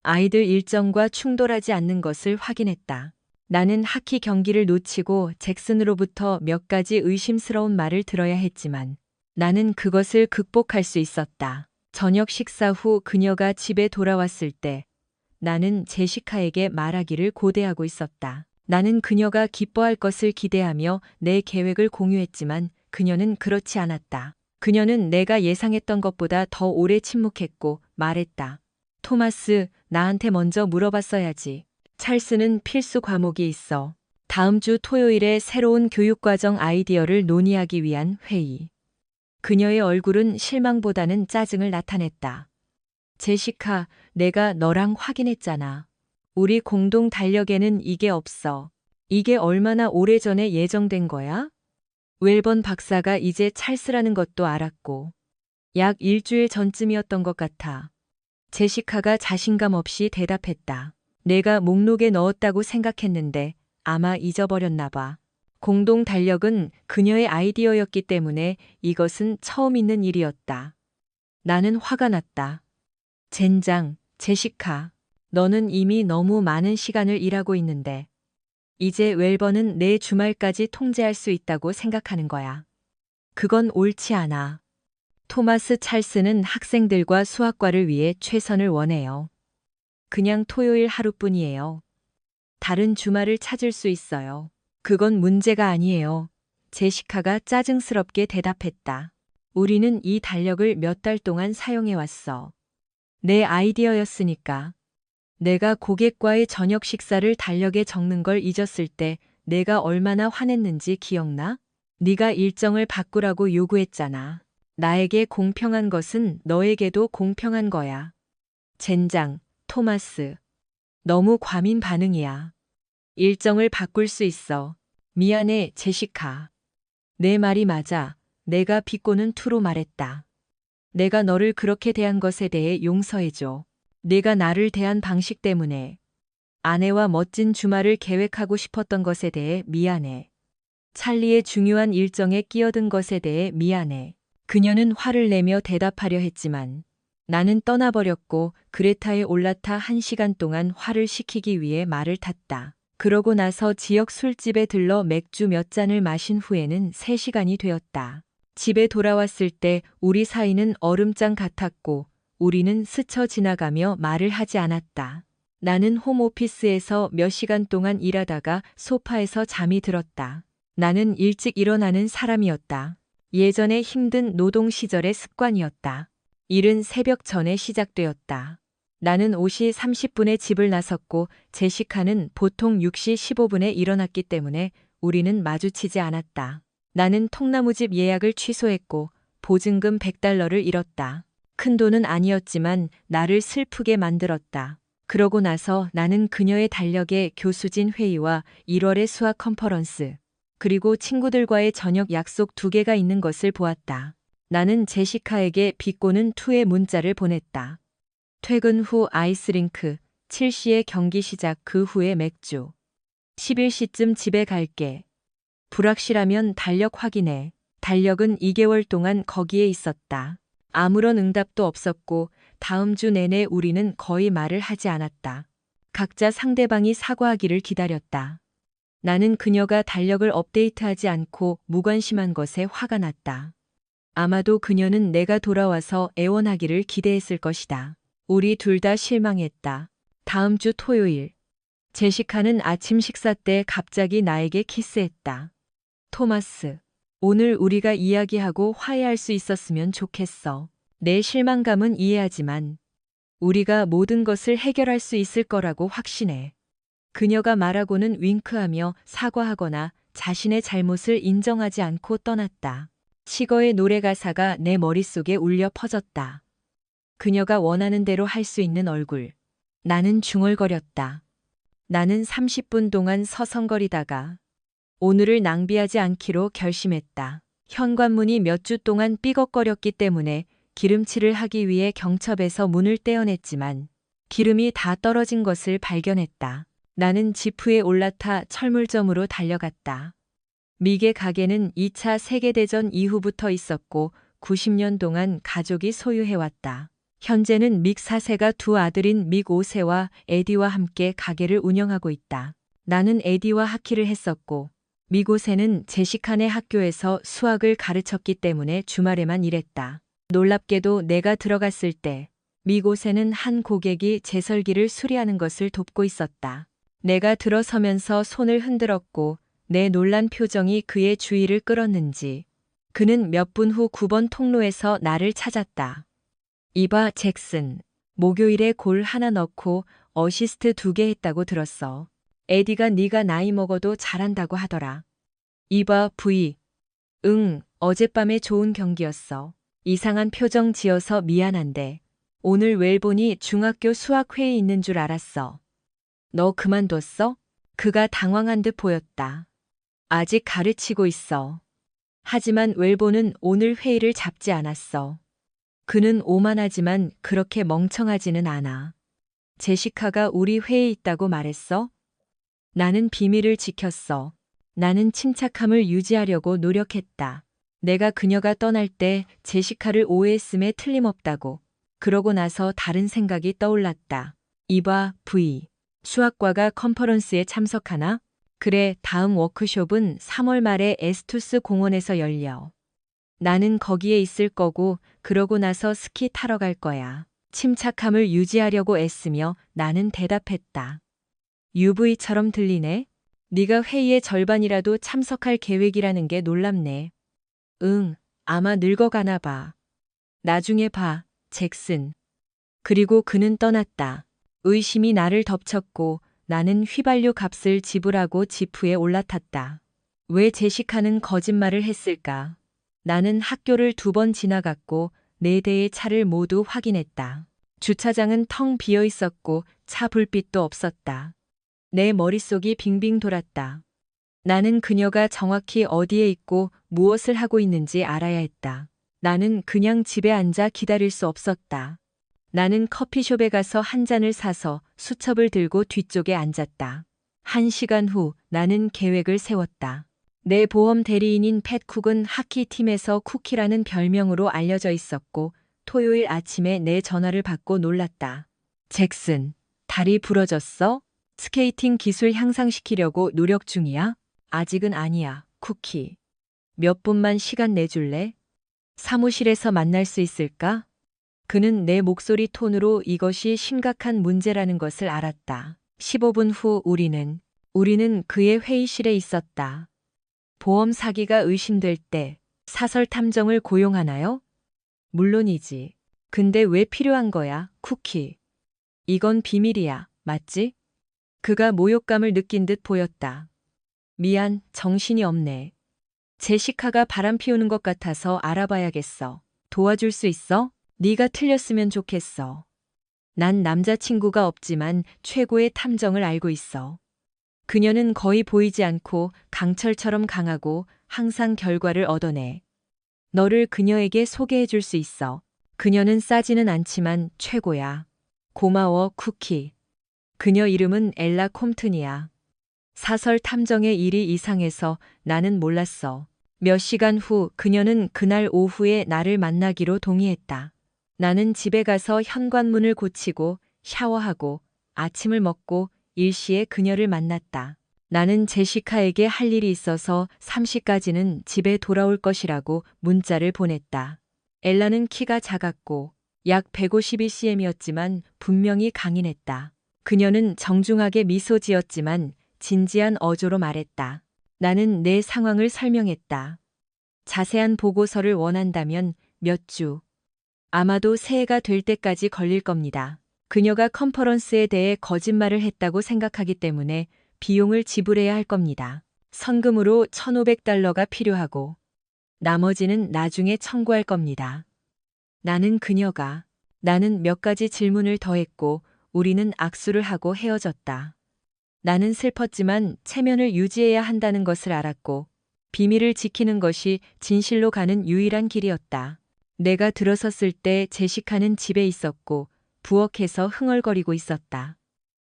아이들 일정과 충돌하지 않는 것을 확인했다. 나는 하키 경기를 놓치고 잭슨으로부터 몇 가지 의심스러운 말을 들어야 했지만 나는 그것을 극복할 수 있었다. 저녁 식사 후 그녀가 집에 돌아왔을 때 나는 제시카에게 말하기를 고대하고 있었다. 나는 그녀가 기뻐할 것을 기대하며 내 계획을 공유했지만 그녀는 그렇지 않았다. 그녀는 내가 예상했던 것보다 더 오래 침묵했고 말했다. 토마스, 나한테 먼저 물어봤어야지. 찰스는 필수 과목이 있어. 다음 주 토요일에 새로운 교육과정 아이디어를 논의하기 위한 회의. 그녀의 얼굴은 실망보다는 짜증을 나타냈다. 제시카, 내가 너랑 확인했잖아. 우리 공동 달력에는 이게 없어. 이게 얼마나 오래전에 예정된 거야? 웰번 박사가 이제 찰스라는 것도 알았고. 약 일주일 전쯤이었던 것 같아. 제시카가 자신감 없이 대답했다. 내가 목록에 넣었다고 생각했는데 아마 잊어버렸나 봐. 공동 달력은 그녀의 아이디어였기 때문에 이것은 처음 있는 일이었다. 나는 화가 났다. 젠장, 제시카. 너는 이미 너무 많은 시간을 일하고 있는데 이제 웰번은 내 주말까지 통제할 수 있다고 생각하는 거야. 그건 옳지 않아. 토마스 찰스는 학생들과 수학과를 위해 최선을 원해요. 그냥 토요일 하루뿐이에요. 다른 주말을 찾을 수 있어요. 그건 문제가 아니에요. 제시카가 짜증스럽게 대답했다. 우리는 이 달력을 몇 달 동안 사용해왔어. 내 아이디어였으니까. 내가 고객과의 저녁 식사를 달력에 적는 걸 잊었을 때 내가 얼마나 화냈는지 기억나? 네가 일정을 바꾸라고 요구했잖아. 나에게 공평한 것은 너에게도 공평한 거야. 젠장, 토마스. 너무 과민 반응이야. 일정을 바꿀 수 있어. 미안해, 제시카. 내 말이 맞아. 내가 비꼬는 투로 말했다. 내가 너를 그렇게 대한 것에 대해 용서해줘. 네가 나를 대한 방식 때문에 아내와 멋진 주말을 계획하고 싶었던 것에 대해 미안해. 찰리의 중요한 일정에 끼어든 것에 대해 미안해. 그녀는 화를 내며 대답하려 했지만 나는 떠나버렸고 그레타에 올라타 1시간 동안 화를 식히기 위해 말을 탔다. 그러고 나서 지역 술집에 들러 맥주 몇 잔을 마신 후에는 3시간이 되었다. 집에 돌아왔을 때 우리 사이는 얼음장 같았고 우리는 스쳐 지나가며 말을 하지 않았다. 나는 홈오피스에서 몇 시간 동안 일하다가 소파에서 잠이 들었다. 나는 일찍 일어나는 사람이었다. 예전에 힘든 노동 시절의 습관이었다. 일은 새벽 전에 시작되었다. 나는 5시 30분에 집을 나섰고 제시카는 보통 6시 15분에 일어났기 때문에 우리는 마주치지 않았다. 나는 통나무집 예약을 취소했고 보증금 $100를 잃었다. 큰 돈은 아니었지만 나를 슬프게 만들었다. 그러고 나서 나는 그녀의 달력에 교수진 회의와 1월의 수학 컨퍼런스, 그리고 친구들과의 저녁 약속 2개가 있는 것을 보았다. 나는 제시카에게 비꼬는 투의 문자를 보냈다. 퇴근 후 아이스링크, 7시에 경기 시작 그 후에 맥주. 11시쯤 집에 갈게. 불확실하면 달력 확인해. 달력은 2개월 동안 거기에 있었다. 아무런 응답도 없었고 다음 주 내내 우리는 거의 말을 하지 않았다. 각자 상대방이 사과하기를 기다렸다. 나는 그녀가 달력을 업데이트하지 않고 무관심한 것에 화가 났다. 아마도 그녀는 내가 돌아와서 애원하기를 기대했을 것이다. 우리 둘 다 실망했다. 다음 주 토요일. 제시카는 아침 식사 때 갑자기 나에게 키스했다. 토마스, 오늘 우리가 이야기하고 화해할 수 있었으면 좋겠어. 내 실망감은 이해하지만 우리가 모든 것을 해결할 수 있을 거라고 확신해. 그녀가 말하고는 윙크하며 사과하거나 자신의 잘못을 인정하지 않고 떠났다. 시거의 노래 가사가 내 머릿속에 울려 퍼졌다. 그녀가 원하는 대로 할 수 있는 얼굴. 나는 중얼거렸다. 나는 30분 동안 서성거리다가 오늘을 낭비하지 않기로 결심했다. 현관문이 몇 주 동안 삐걱거렸기 때문에 기름칠을 하기 위해 경첩에서 문을 떼어냈지만 기름이 다 떨어진 것을 발견했다. 나는 지프에 올라타 철물점으로 달려갔다. 미개 가게는 2차 세계대전 이후부터 있었고 90년 동안 가족이 소유해왔다. 현재는 믹 4세가 두 아들인 믹 5세와 에디와 함께 가게를 운영하고 있다. 나는 에디와 하키를 했었고 믹 5세는 제시카네 학교에서 수학을 가르쳤기 때문에 주말에만 일했다. 놀랍게도 내가 들어갔을 때 믹 5세는 한 고객이 제설기를 수리하는 것을 돕고 있었다. 내가 들어서면서 손을 흔들었고 내 놀란 표정이 그의 주의를 끌었는지 그는 몇 분 후 9번 통로에서 나를 찾았다. 이봐 잭슨, 목요일에 골 하나 넣고 어시스트 2개 했다고 들었어. 에디가 네가 나이 먹어도 잘한다고 하더라. 이봐 V. 응, 어젯밤에 좋은 경기였어. 이상한 표정 지어서 미안한데 오늘 웰본이 중학교 수학회의 있는 줄 알았어. 너 그만뒀어? 그가 당황한 듯 보였다. 아직 가르치고 있어. 하지만 웰본은 오늘 회의를 잡지 않았어. 그는 오만하지만 그렇게 멍청하지는 않아. 제시카가 우리 회의에 있다고 말했어? 나는 비밀을 지켰어. 나는 침착함을 유지하려고 노력했다. 내가 그녀가 떠날 때 제시카를 오해했음에 틀림없다고. 그러고 나서 다른 생각이 떠올랐다. 이봐, V. 수학과가 컨퍼런스에 참석하나? 그래, 다음 워크숍은 3월 말에 에스투스 공원에서 열려. 나는 거기에 있을 거고 그러고 나서 스키 타러 갈 거야. 침착함을 유지하려고 애쓰며 나는 대답했다. UV처럼 들리네? 네가 회의의 절반이라도 참석할 계획이라는 게 놀랍네. 응, 아마 늙어가나 봐. 나중에 봐, 잭슨. 그리고 그는 떠났다. 의심이 나를 덮쳤고 나는 휘발유 값을 지불하고 지프에 올라탔다. 왜 제시카는 거짓말을 했을까? 나는 학교를 2번 지나갔고 4대의 차를 모두 확인했다. 주차장은 텅 비어 있었고 차 불빛도 없었다. 내 머릿속이 빙빙 돌았다. 나는 그녀가 정확히 어디에 있고 무엇을 하고 있는지 알아야 했다. 나는 그냥 집에 앉아 기다릴 수 없었다. 나는 커피숍에 가서 한 잔을 사서 수첩을 들고 뒤쪽에 앉았다. 1시간 후 나는 계획을 세웠다. 내 보험 대리인인 팻쿡은 하키 팀에서 쿠키라는 별명으로 알려져 있었고 토요일 아침에 내 전화를 받고 놀랐다. 잭슨, 다리 부러졌어? 스케이팅 기술 향상시키려고 노력 중이야? 아직은 아니야, 쿠키. 몇 분만 시간 내줄래? 사무실에서 만날 수 있을까? 그는 내 목소리 톤으로 이것이 심각한 문제라는 것을 알았다. 15분 후 우리는 그의 회의실에 있었다. 보험 사기가 의심될 때 사설 탐정을 고용하나요? 물론이지. 근데 왜 필요한 거야, 쿠키? 이건 비밀이야, 맞지? 그가 모욕감을 느낀 듯 보였다. 미안, 정신이 없네. 제시카가 바람 피우는 것 같아서 알아봐야겠어. 도와줄 수 있어? 네가 틀렸으면 좋겠어. 난 남자친구가 없지만 최고의 탐정을 알고 있어. 그녀는 거의 보이지 않고 강철처럼 강하고 항상 결과를 얻어내. 너를 그녀에게 소개해 줄 수 있어. 그녀는 싸지는 않지만 최고야. 고마워, 쿠키. 그녀 이름은 엘라 콤튼이야. 사설 탐정의 일이 이상해서 나는 몰랐어. 몇 시간 후 그녀는 그날 오후에 나를 만나기로 동의했다. 나는 집에 가서 현관문을 고치고 샤워하고 아침을 먹고 일시에 그녀를 만났다. 나는 제시카에게 할 일이 있어서 3시까지는 집에 돌아올 것이라고 문자를 보냈다. 엘라는 키가 작았고 약 152cm이었지만 분명히 강인했다. 그녀는 정중하게 미소 지었지만 진지한 어조로 말했다. 나는 내 상황을 설명했다. 자세한 보고서를 원한다면 몇 주, 아마도 새해가 될 때까지 걸릴 겁니다. 그녀가 컨퍼런스에 대해 거짓말을 했다고 생각하기 때문에 비용을 지불해야 할 겁니다. 선금으로 $1,500가 필요하고 나머지는 나중에 청구할 겁니다. 나는 몇 가지 질문을 더했고 우리는 악수를 하고 헤어졌다. 나는 슬펐지만 체면을 유지해야 한다는 것을 알았고 비밀을 지키는 것이 진실로 가는 유일한 길이었다. 내가 들어섰을 때 제시카는 집에 있었고 부엌에서 흥얼거리고 있었다.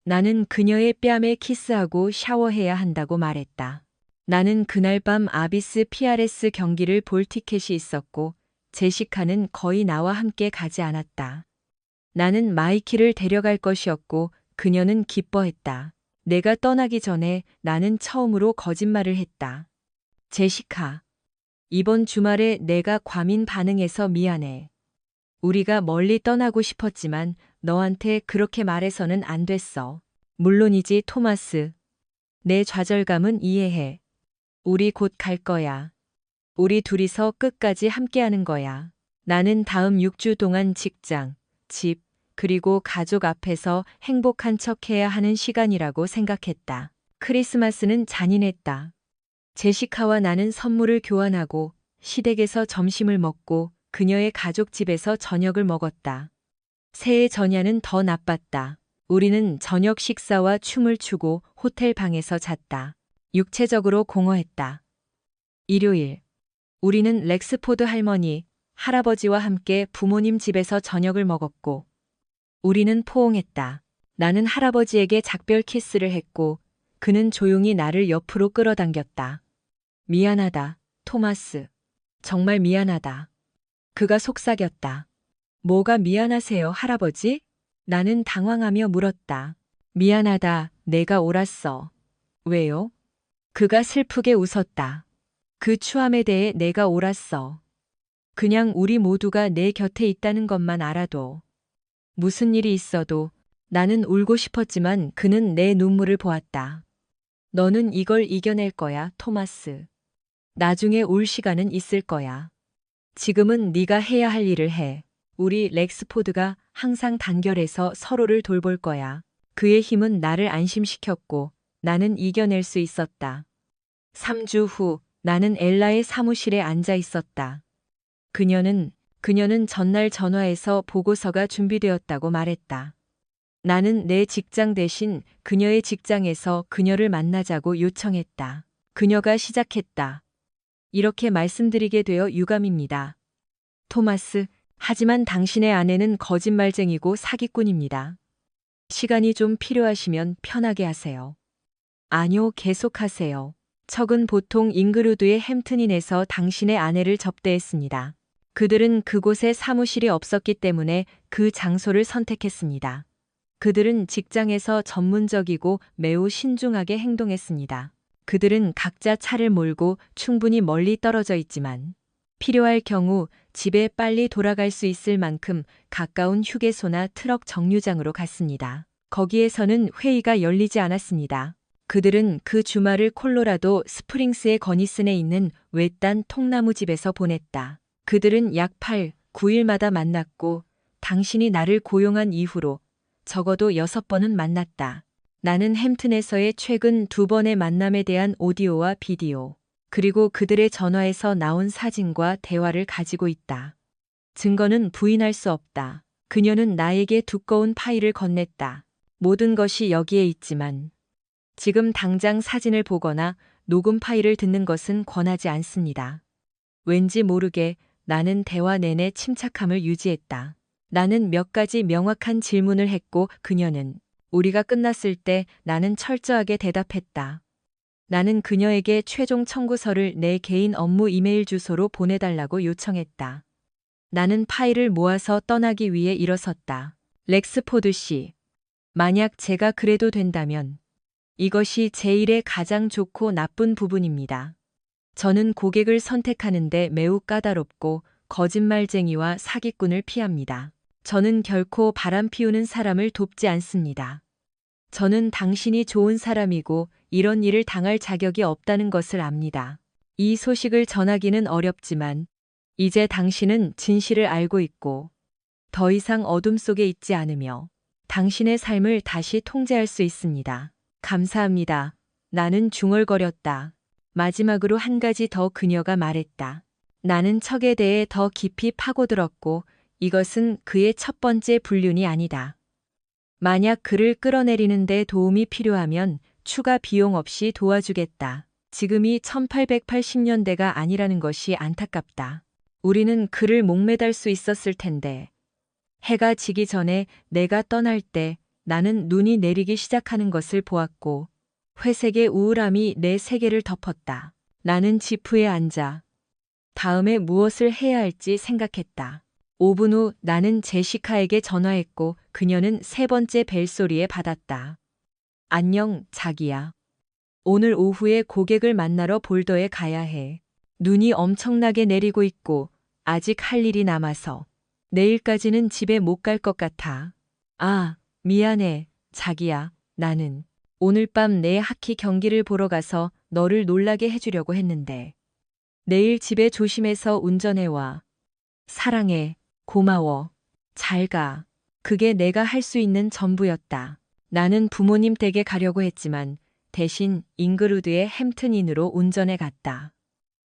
나는 그녀의 뺨에 키스하고 샤워해야 한다고 말했다. 나는 그날 밤 아비스 PRS 경기를 볼 티켓이 있었고 제시카는 거의 나와 함께 가지 않았다. 나는 마이키를 데려갈 것이었고 그녀는 기뻐했다. 내가 떠나기 전에 나는 처음으로 거짓말을 했다. 제시카, 이번 주말에 내가 과민 반응해서 미안해. 우리가 멀리 떠나고 싶었지만 너한테 그렇게 말해서는 안 됐어. 물론이지, 토마스. 내 좌절감은 이해해. 우리 곧 갈 거야. 우리 둘이서 끝까지 함께하는 거야. 나는 다음 6주 동안 직장, 집, 그리고 가족 앞에서 행복한 척해야 하는 시간이라고 생각했다. 크리스마스는 잔인했다. 제시카와 나는 선물을 교환하고 시댁에서 점심을 먹고 그녀의 가족 집에서 저녁을 먹었다. 새해 전야는 더 나빴다. 우리는 저녁 식사와 춤을 추고 호텔 방에서 잤다. 육체적으로 공허했다. 일요일. 우리는 렉스포드 할머니, 할아버지와 함께 부모님 집에서 저녁을 먹었고 우리는 포옹했다. 나는 할아버지에게 작별 키스를 했고 그는 조용히 나를 옆으로 끌어당겼다. 미안하다, 토마스. 정말 미안하다. 그가 속삭였다. 뭐가 미안하세요, 할아버지? 나는 당황하며 물었다. 미안하다, 내가 옳았어. 왜요? 그가 슬프게 웃었다. 그 추함에 대해 내가 옳았어. 그냥 우리 모두가 내 곁에 있다는 것만 알아도. 무슨 일이 있어도 나는 울고 싶었지만 그는 내 눈물을 보았다. 너는 이걸 이겨낼 거야, 토마스. 나중에 올 시간은 있을 거야. 지금은 네가 해야 할 일을 해. 우리 렉스포드가 항상 단결해서 서로를 돌볼 거야. 그의 힘은 나를 안심시켰고 나는 이겨낼 수 있었다. 3주 후 나는 엘라의 사무실에 앉아 있었다. 그녀는 전날 전화해서 보고서가 준비되었다고 말했다. 나는 내 직장 대신 그녀의 직장에서 그녀를 만나자고 요청했다. 그녀가 시작했다. 이렇게 말씀드리게 되어 유감입니다. 토마스, 하지만 당신의 아내는 거짓말쟁이고 사기꾼입니다. 시간이 좀 필요하시면 편하게 하세요. 아니요, 계속하세요. 척은 보통 잉그루드의 햄튼인에서 당신의 아내를 접대했습니다. 그들은 그곳에 사무실이 없었기 때문에 그 장소를 선택했습니다. 그들은 직장에서 전문적이고 매우 신중하게 행동했습니다. 그들은 각자 차를 몰고 충분히 멀리 떨어져 있지만 필요할 경우 집에 빨리 돌아갈 수 있을 만큼 가까운 휴게소나 트럭 정류장으로 갔습니다. 거기에서는 회의가 열리지 않았습니다. 그들은 그 주말을 콜로라도 스프링스의 거니슨에 있는 외딴 통나무 집에서 보냈다. 그들은 약 8, 9일마다 만났고 당신이 나를 고용한 이후로 적어도 6번은 만났다. 나는 햄튼에서의 최근 2번의 만남에 대한 오디오와 비디오, 그리고 그들의 전화에서 나온 사진과 대화를 가지고 있다. 증거는 부인할 수 없다. 그녀는 나에게 두꺼운 파일을 건넸다. 모든 것이 여기에 있지만 지금 당장 사진을 보거나 녹음 파일을 듣는 것은 권하지 않습니다. 왠지 모르게 나는 대화 내내 침착함을 유지했다. 나는 몇 가지 명확한 질문을 했고 그녀는 우리가 끝났을 때 나는 철저하게 대답했다. 나는 그녀에게 최종 청구서를 내 개인 업무 이메일 주소로 보내달라고 요청했다. 나는 파일을 모아서 떠나기 위해 일어섰다. 렉스포드 씨. 만약 제가 그래도 된다면 이것이 제 일의 가장 좋고 나쁜 부분입니다. 저는 고객을 선택하는데 매우 까다롭고 거짓말쟁이와 사기꾼을 피합니다. 저는 결코 바람 피우는 사람을 돕지 않습니다. 저는 당신이 좋은 사람이고 이런 일을 당할 자격이 없다는 것을 압니다. 이 소식을 전하기는 어렵지만 이제 당신은 진실을 알고 있고 더 이상 어둠 속에 있지 않으며 당신의 삶을 다시 통제할 수 있습니다. 감사합니다. 나는 중얼거렸다. 마지막으로 한 가지 더 그녀가 말했다. 나는 척에 대해 더 깊이 파고들었고 이것은 그의 첫 번째 불륜이 아니다. 만약 그를 끌어내리는 데 도움이 필요하면 추가 비용 없이 도와주겠다. 지금이 1880년대가 아니라는 것이 안타깝다. 우리는 그를 목매달 수 있었을 텐데. 해가 지기 전에 내가 떠날 때 나는 눈이 내리기 시작하는 것을 보았고 회색의 우울함이 내 세계를 덮었다. 나는 지프에 앉아 다음에 무엇을 해야 할지 생각했다. 5분 후 나는 제시카에게 전화했고 그녀는 세 번째 벨소리에 받았다. 안녕, 자기야. 오늘 오후에 고객을 만나러 볼더에 가야 해. 눈이 엄청나게 내리고 있고 아직 할 일이 남아서 내일까지는 집에 못 갈 것 같아. 아, 미안해, 자기야. 나는 오늘 밤 내 하키 경기를 보러 가서 너를 놀라게 해주려고 했는데. 내일 집에 조심해서 운전해와. 사랑해. 고마워. 잘 가. 그게 내가 할 수 있는 전부였다. 나는 부모님 댁에 가려고 했지만 대신 잉그루드의 햄튼인으로 운전해 갔다.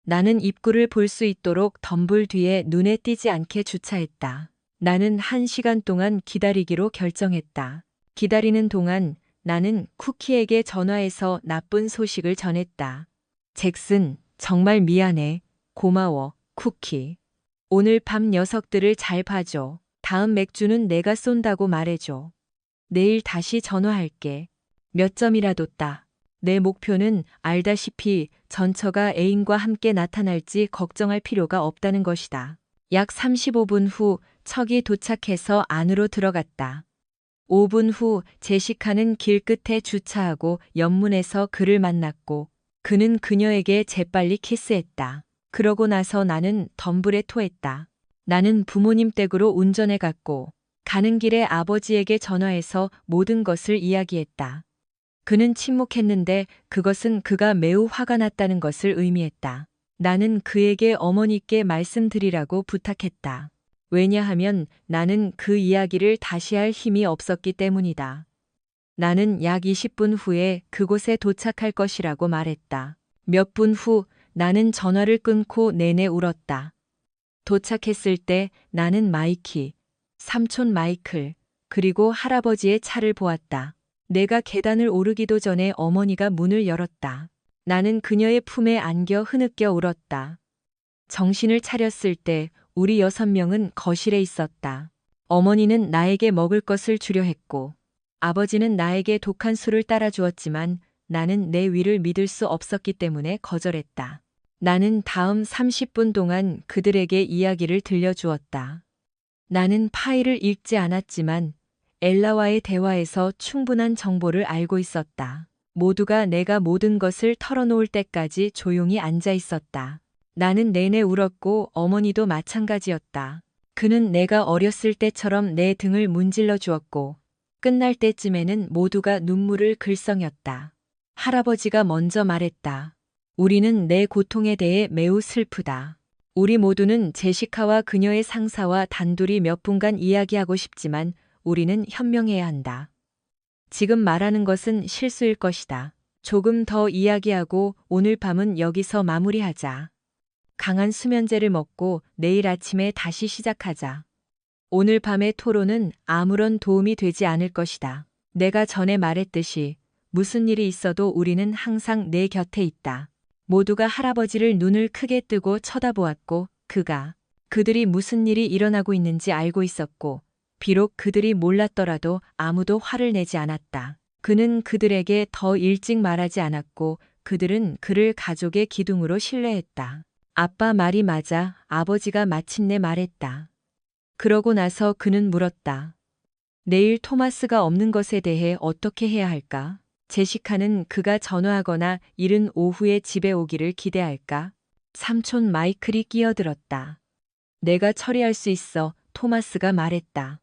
나는 입구를 볼 수 있도록 덤불 뒤에 눈에 띄지 않게 주차했다. 나는 1시간 동안 기다리기로 결정했다. 기다리는 동안 나는 쿠키에게 전화해서 나쁜 소식을 전했다. 잭슨, 정말 미안해. 고마워, 쿠키. 오늘 밤 녀석들을 잘 봐줘. 다음 맥주는 내가 쏜다고 말해줘. 내일 다시 전화할게. 몇 점이라도 따. 내 목표는 알다시피 전처가 애인과 함께 나타날지 걱정할 필요가 없다는 것이다. 약 35분 후 척이 도착해서 안으로 들어갔다. 5분 후 제시카는 길끝에 주차하고 옆문에서 그를 만났고 그는 그녀에게 재빨리 키스했다. 그러고 나서 나는 덤불에 토했다. 나는 부모님 댁으로 운전해 갔고 가는 길에 아버지에게 전화해서 모든 것을 이야기했다. 그는 침묵했는데 그것은 그가 매우 화가 났다는 것을 의미했다. 나는 그에게 어머니께 말씀드리라고 부탁했다. 왜냐하면 나는 그 이야기를 다시 할 힘이 없었기 때문이다. 나는 약 20분 후에 그곳에 도착할 것이라고 말했다. 몇 분 후 나는 전화를 끊고 내내 울었다. 도착했을 때 나는 마이키, 삼촌 마이클, 그리고 할아버지의 차를 보았다. 내가 계단을 오르기도 전에 어머니가 문을 열었다. 나는 그녀의 품에 안겨 흐느껴 울었다. 정신을 차렸을 때 우리 6명은 거실에 있었다. 어머니는 나에게 먹을 것을 주려 했고 아버지는 나에게 독한 술을 따라 주었지만 나는 내 위를 믿을 수 없었기 때문에 거절했다. 나는 다음 30분 동안 그들에게 이야기를 들려주었다. 나는 파일을 읽지 않았지만 엘라와의 대화에서 충분한 정보를 알고 있었다. 모두가 내가 모든 것을 털어놓을 때까지 조용히 앉아 있었다. 나는 내내 울었고 어머니도 마찬가지였다. 그는 내가 어렸을 때처럼 내 등을 문질러 주었고 끝날 때쯤에는 모두가 눈물을 글썽였다. 할아버지가 먼저 말했다. 우리는 내 고통에 대해 매우 슬프다. 우리 모두는 제시카와 그녀의 상사와 단둘이 몇 분간 이야기하고 싶지만 우리는 현명해야 한다. 지금 말하는 것은 실수일 것이다. 조금 더 이야기하고 오늘 밤은 여기서 마무리하자. 강한 수면제를 먹고 내일 아침에 다시 시작하자. 오늘 밤의 토론은 아무런 도움이 되지 않을 것이다. 내가 전에 말했듯이 무슨 일이 있어도 우리는 항상 내 곁에 있다. 모두가 할아버지를 눈을 크게 뜨고 쳐다보았고 그들이 무슨 일이 일어나고 있는지 알고 있었고 비록 그들이 몰랐더라도 아무도 화를 내지 않았다. 그는 그들에게 더 일찍 말하지 않았고 그들은 그를 가족의 기둥으로 신뢰했다. 아빠 말이 맞아. 아버지가 마침내 말했다. 그러고 나서 그는 물었다. 내일 토마스가 없는 것에 대해 어떻게 해야 할까? 제시카는 그가 전화하거나 이른 오후에 집에 오기를 기대할까? 삼촌 마이클이 끼어들었다. 내가 처리할 수 있어, 토마스가 말했다.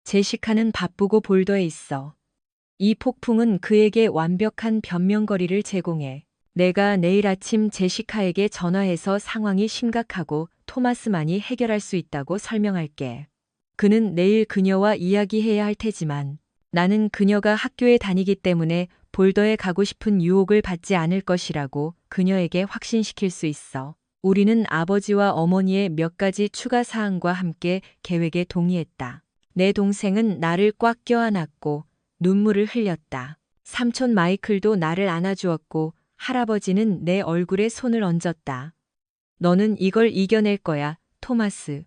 제시카는 바쁘고 볼더에 있어. 이 폭풍은 그에게 완벽한 변명거리를 제공해. 내가 내일 아침 제시카에게 전화해서 상황이 심각하고 토마스만이 해결할 수 있다고 설명할게. 그는 내일 그녀와 이야기해야 할 테지만 나는 그녀가 학교에 다니기 때문에 볼더에 가고 싶은 유혹을 받지 않을 것이라고 그녀에게 확신시킬 수 있어. 우리는 아버지와 어머니의 몇 가지 추가 사항과 함께 계획에 동의했다. 내 동생은 나를 꽉 껴안았고 눈물을 흘렸다. 삼촌 마이클도 나를 안아주었고 할아버지는 내 얼굴에 손을 얹었다. 너는 이걸 이겨낼 거야, 토마스.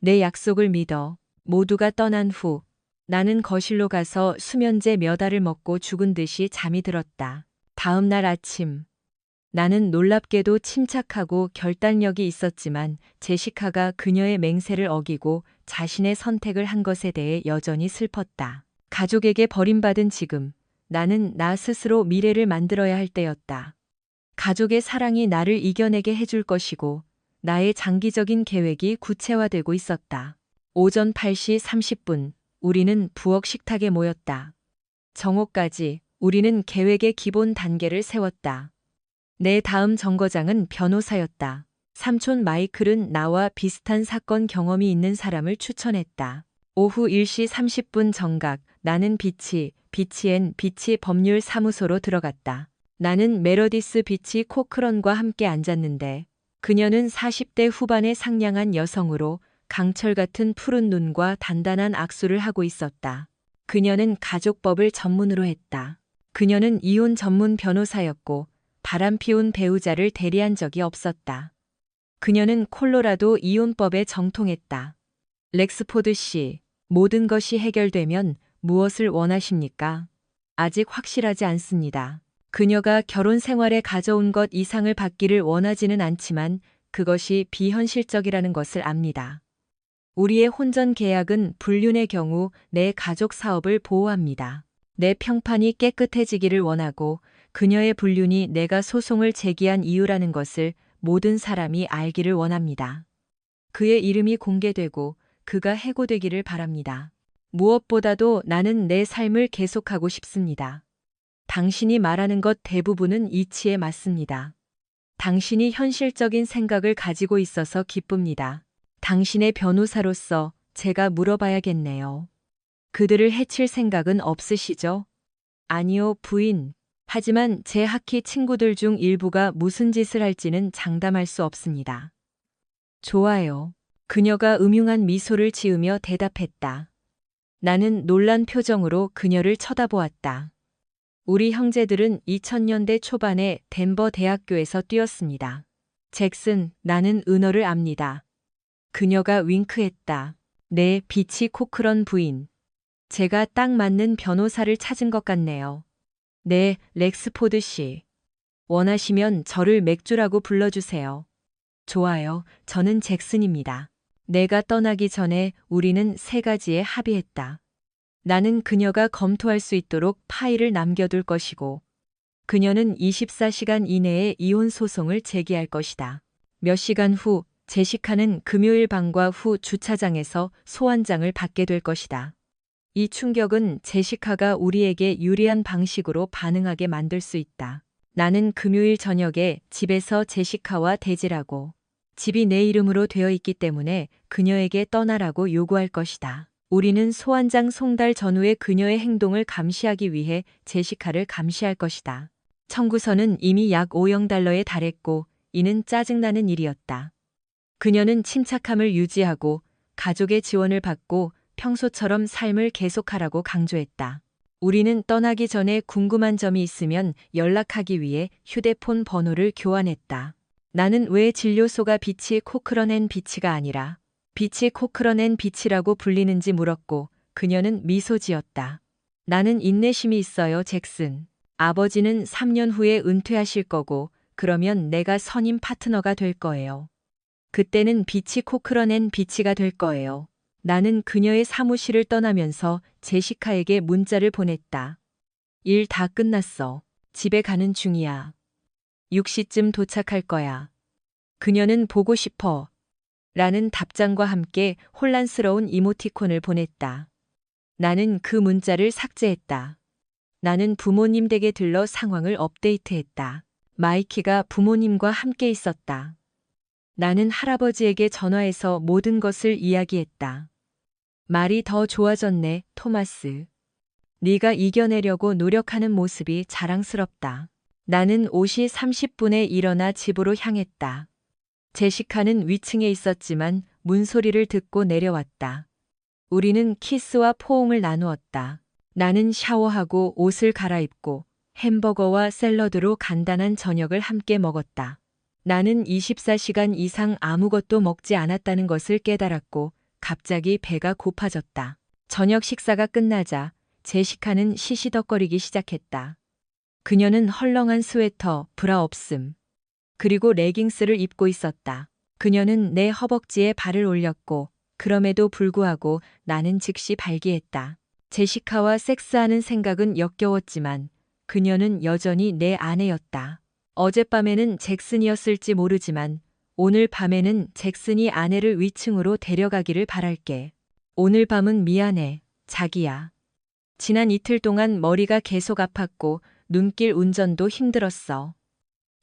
내 약속을 믿어. 모두가 떠난 후 나는 거실로 가서 수면제 몇 알을 먹고 죽은 듯이 잠이 들었다. 다음 날 아침 나는 놀랍게도 침착하고 결단력이 있었지만 제시카가 그녀의 맹세를 어기고 자신의 선택을 한 것에 대해 여전히 슬펐다. 가족에게 버림받은 지금 나는 나 스스로 미래를 만들어야 할 때였다. 가족의 사랑이 나를 이겨내게 해줄 것이고 나의 장기적인 계획이 구체화되고 있었다. 오전 8시 30분 우리는 부엌 식탁에 모였다. 정오까지 우리는 계획의 기본 단계를 세웠다. 내 다음 정거장은 변호사였다. 삼촌 마이클은 나와 비슷한 사건 경험이 있는 사람을 추천했다. 오후 1시 30분 정각 나는 비치 법률 사무소로 들어갔다. 나는 메러디스 비치 코크런과 함께 앉았는데 그녀는 40대 후반의 상냥한 여성으로 강철 같은 푸른 눈과 단단한 악수를 하고 있었다. 그녀는 가족법을 전문으로 했다. 그녀는 이혼 전문 변호사였고 바람피운 배우자를 대리한 적이 없었다. 그녀는 콜로라도 이혼법에 정통했다. 렉스포드 씨, 모든 것이 해결되면 무엇을 원하십니까? 아직 확실하지 않습니다. 그녀가 결혼 생활에 가져온 것 이상을 받기를 원하지는 않지만 그것이 비현실적이라는 것을 압니다. 우리의 혼전 계약은 불륜의 경우 내 가족 사업을 보호합니다. 내 평판이 깨끗해지기를 원하고 그녀의 불륜이 내가 소송을 제기한 이유라는 것을 모든 사람이 알기를 원합니다. 그의 이름이 공개되고 그가 해고되기를 바랍니다. 무엇보다도 나는 내 삶을 계속하고 싶습니다. 당신이 말하는 것 대부분은 이치에 맞습니다. 당신이 현실적인 생각을 가지고 있어서 기쁩니다. 당신의 변호사로서 제가 물어봐야겠네요. 그들을 해칠 생각은 없으시죠? 아니요, 부인. 하지만 제 하키 친구들 중 일부가 무슨 짓을 할지는 장담할 수 없습니다. 좋아요. 그녀가 음흉한 미소를 지으며 대답했다. 나는 놀란 표정으로 그녀를 쳐다보았다. 우리 형제들은 2000년대 초반에 덴버 대학교에서 뛰었습니다. 잭슨, 나는 은어를 압니다. 그녀가 윙크했다. 네, 비치 코크런 부인. 제가 딱 맞는 변호사를 찾은 것 같네요. 네, 렉스포드 씨. 원하시면 저를 맥주라고 불러주세요. 좋아요, 저는 잭슨입니다. 내가 떠나기 전에 우리는 3가지에 합의했다. 나는 그녀가 검토할 수 있도록 파일을 남겨둘 것이고, 그녀는 24시간 이내에 이혼 소송을 제기할 것이다. 몇 시간 후, 제시카는 금요일 방과 후 주차장에서 소환장을 받게 될 것이다. 이 충격은 제시카가 우리에게 유리한 방식으로 반응하게 만들 수 있다. 나는 금요일 저녁에 집에서 제시카와 대질하고, 집이 내 이름으로 되어 있기 때문에 그녀에게 떠나라고 요구할 것이다. 우리는 소환장 송달 전후의 그녀의 행동을 감시하기 위해 제시카를 감시할 것이다. 청구서는 이미 약 $5에 달했고 이는 짜증나는 일이었다. 그녀는 침착함을 유지하고 가족의 지원을 받고 평소처럼 삶을 계속하라고 강조했다. 우리는 떠나기 전에 궁금한 점이 있으면 연락하기 위해 휴대폰 번호를 교환했다. 나는 왜 진료소가 비치 코크런 앤 비치가 아니라 비치 코크런 앤 비치라고 불리는지 물었고 그녀는 미소 지었다. 나는 인내심이 있어요, 잭슨. 아버지는 3년 후에 은퇴하실 거고 그러면 내가 선임 파트너가 될 거예요. 그때는 비치 코크런 앤 비치가 될 거예요. 나는 그녀의 사무실을 떠나면서 제시카에게 문자를 보냈다. 일 다 끝났어. 집에 가는 중이야. 6시쯤 도착할 거야. 그녀는 보고 싶어. 라는 답장과 함께 혼란스러운 이모티콘을 보냈다. 나는 그 문자를 삭제했다. 나는 부모님 댁에 들러 상황을 업데이트했다. 마이키가 부모님과 함께 있었다. 나는 할아버지에게 전화해서 모든 것을 이야기했다. 말이 더 좋아졌네, 토마스. 네가 이겨내려고 노력하는 모습이 자랑스럽다. 나는 5시 30분에 일어나 집으로 향했다. 제시카는 위층에 있었지만 문소리를 듣고 내려왔다. 우리는 키스와 포옹을 나누었다. 나는 샤워하고 옷을 갈아입고 햄버거와 샐러드로 간단한 저녁을 함께 먹었다. 나는 24시간 이상 아무것도 먹지 않았다는 것을 깨달았고 갑자기 배가 고파졌다. 저녁 식사가 끝나자 제시카는 시시덕거리기 시작했다. 그녀는 헐렁한 스웨터, 브라 없음, 그리고 레깅스를 입고 있었다. 그녀는 내 허벅지에 발을 올렸고 그럼에도 불구하고 나는 즉시 발기했다. 제시카와 섹스하는 생각은 역겨웠지만 그녀는 여전히 내 아내였다. 어젯밤에는 잭슨이었을지 모르지만 오늘 밤에는 잭슨이 아내를 위층으로 데려가기를 바랄게. 오늘 밤은 미안해, 자기야. 지난 이틀 동안 머리가 계속 아팠고 눈길 운전도 힘들었어.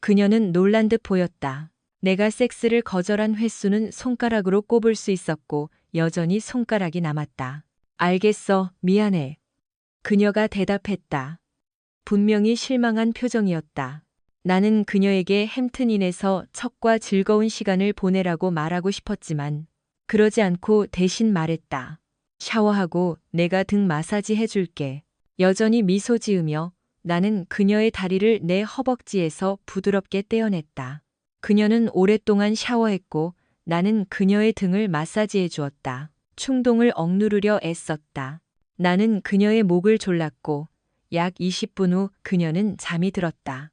그녀는 놀란 듯 보였다. 내가 섹스를 거절한 횟수는 손가락으로 꼽을 수 있었고 여전히 손가락이 남았다. 알겠어, 미안해. 그녀가 대답했다. 분명히 실망한 표정이었다. 나는 그녀에게 햄튼인에서 척과 즐거운 시간을 보내라고 말하고 싶었지만 그러지 않고 대신 말했다. 샤워하고 내가 등 마사지 해줄게. 여전히 미소 지으며 나는 그녀의 다리를 내 허벅지에서 부드럽게 떼어냈다. 그녀는 오랫동안 샤워했고 나는 그녀의 등을 마사지해 주었다. 충동을 억누르려 애썼다. 나는 그녀의 목을 졸랐고 약 20분 후 그녀는 잠이 들었다.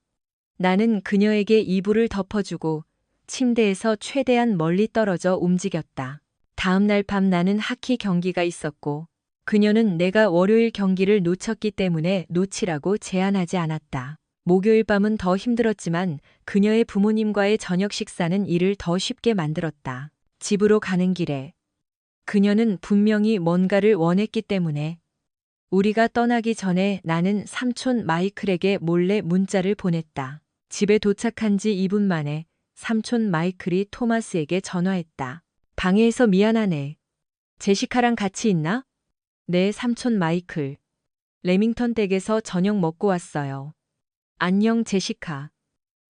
나는 그녀에게 이불을 덮어주고 침대에서 최대한 멀리 떨어져 움직였다. 다음 날 밤 나는 하키 경기가 있었고 그녀는 내가 월요일 경기를 놓쳤기 때문에 놓치라고 제안하지 않았다. 목요일 밤은 더 힘들었지만 그녀의 부모님과의 저녁 식사는 일을 더 쉽게 만들었다. 집으로 가는 길에 그녀는 분명히 뭔가를 원했기 때문에 우리가 떠나기 전에 나는 삼촌 마이클에게 몰래 문자를 보냈다. 집에 도착한 지 2분 만에 삼촌 마이클이 토마스에게 전화했다. 방해해서 미안하네. 제시카랑 같이 있나? 네, 삼촌 마이클. 레밍턴 댁에서 저녁 먹고 왔어요. 안녕, 제시카.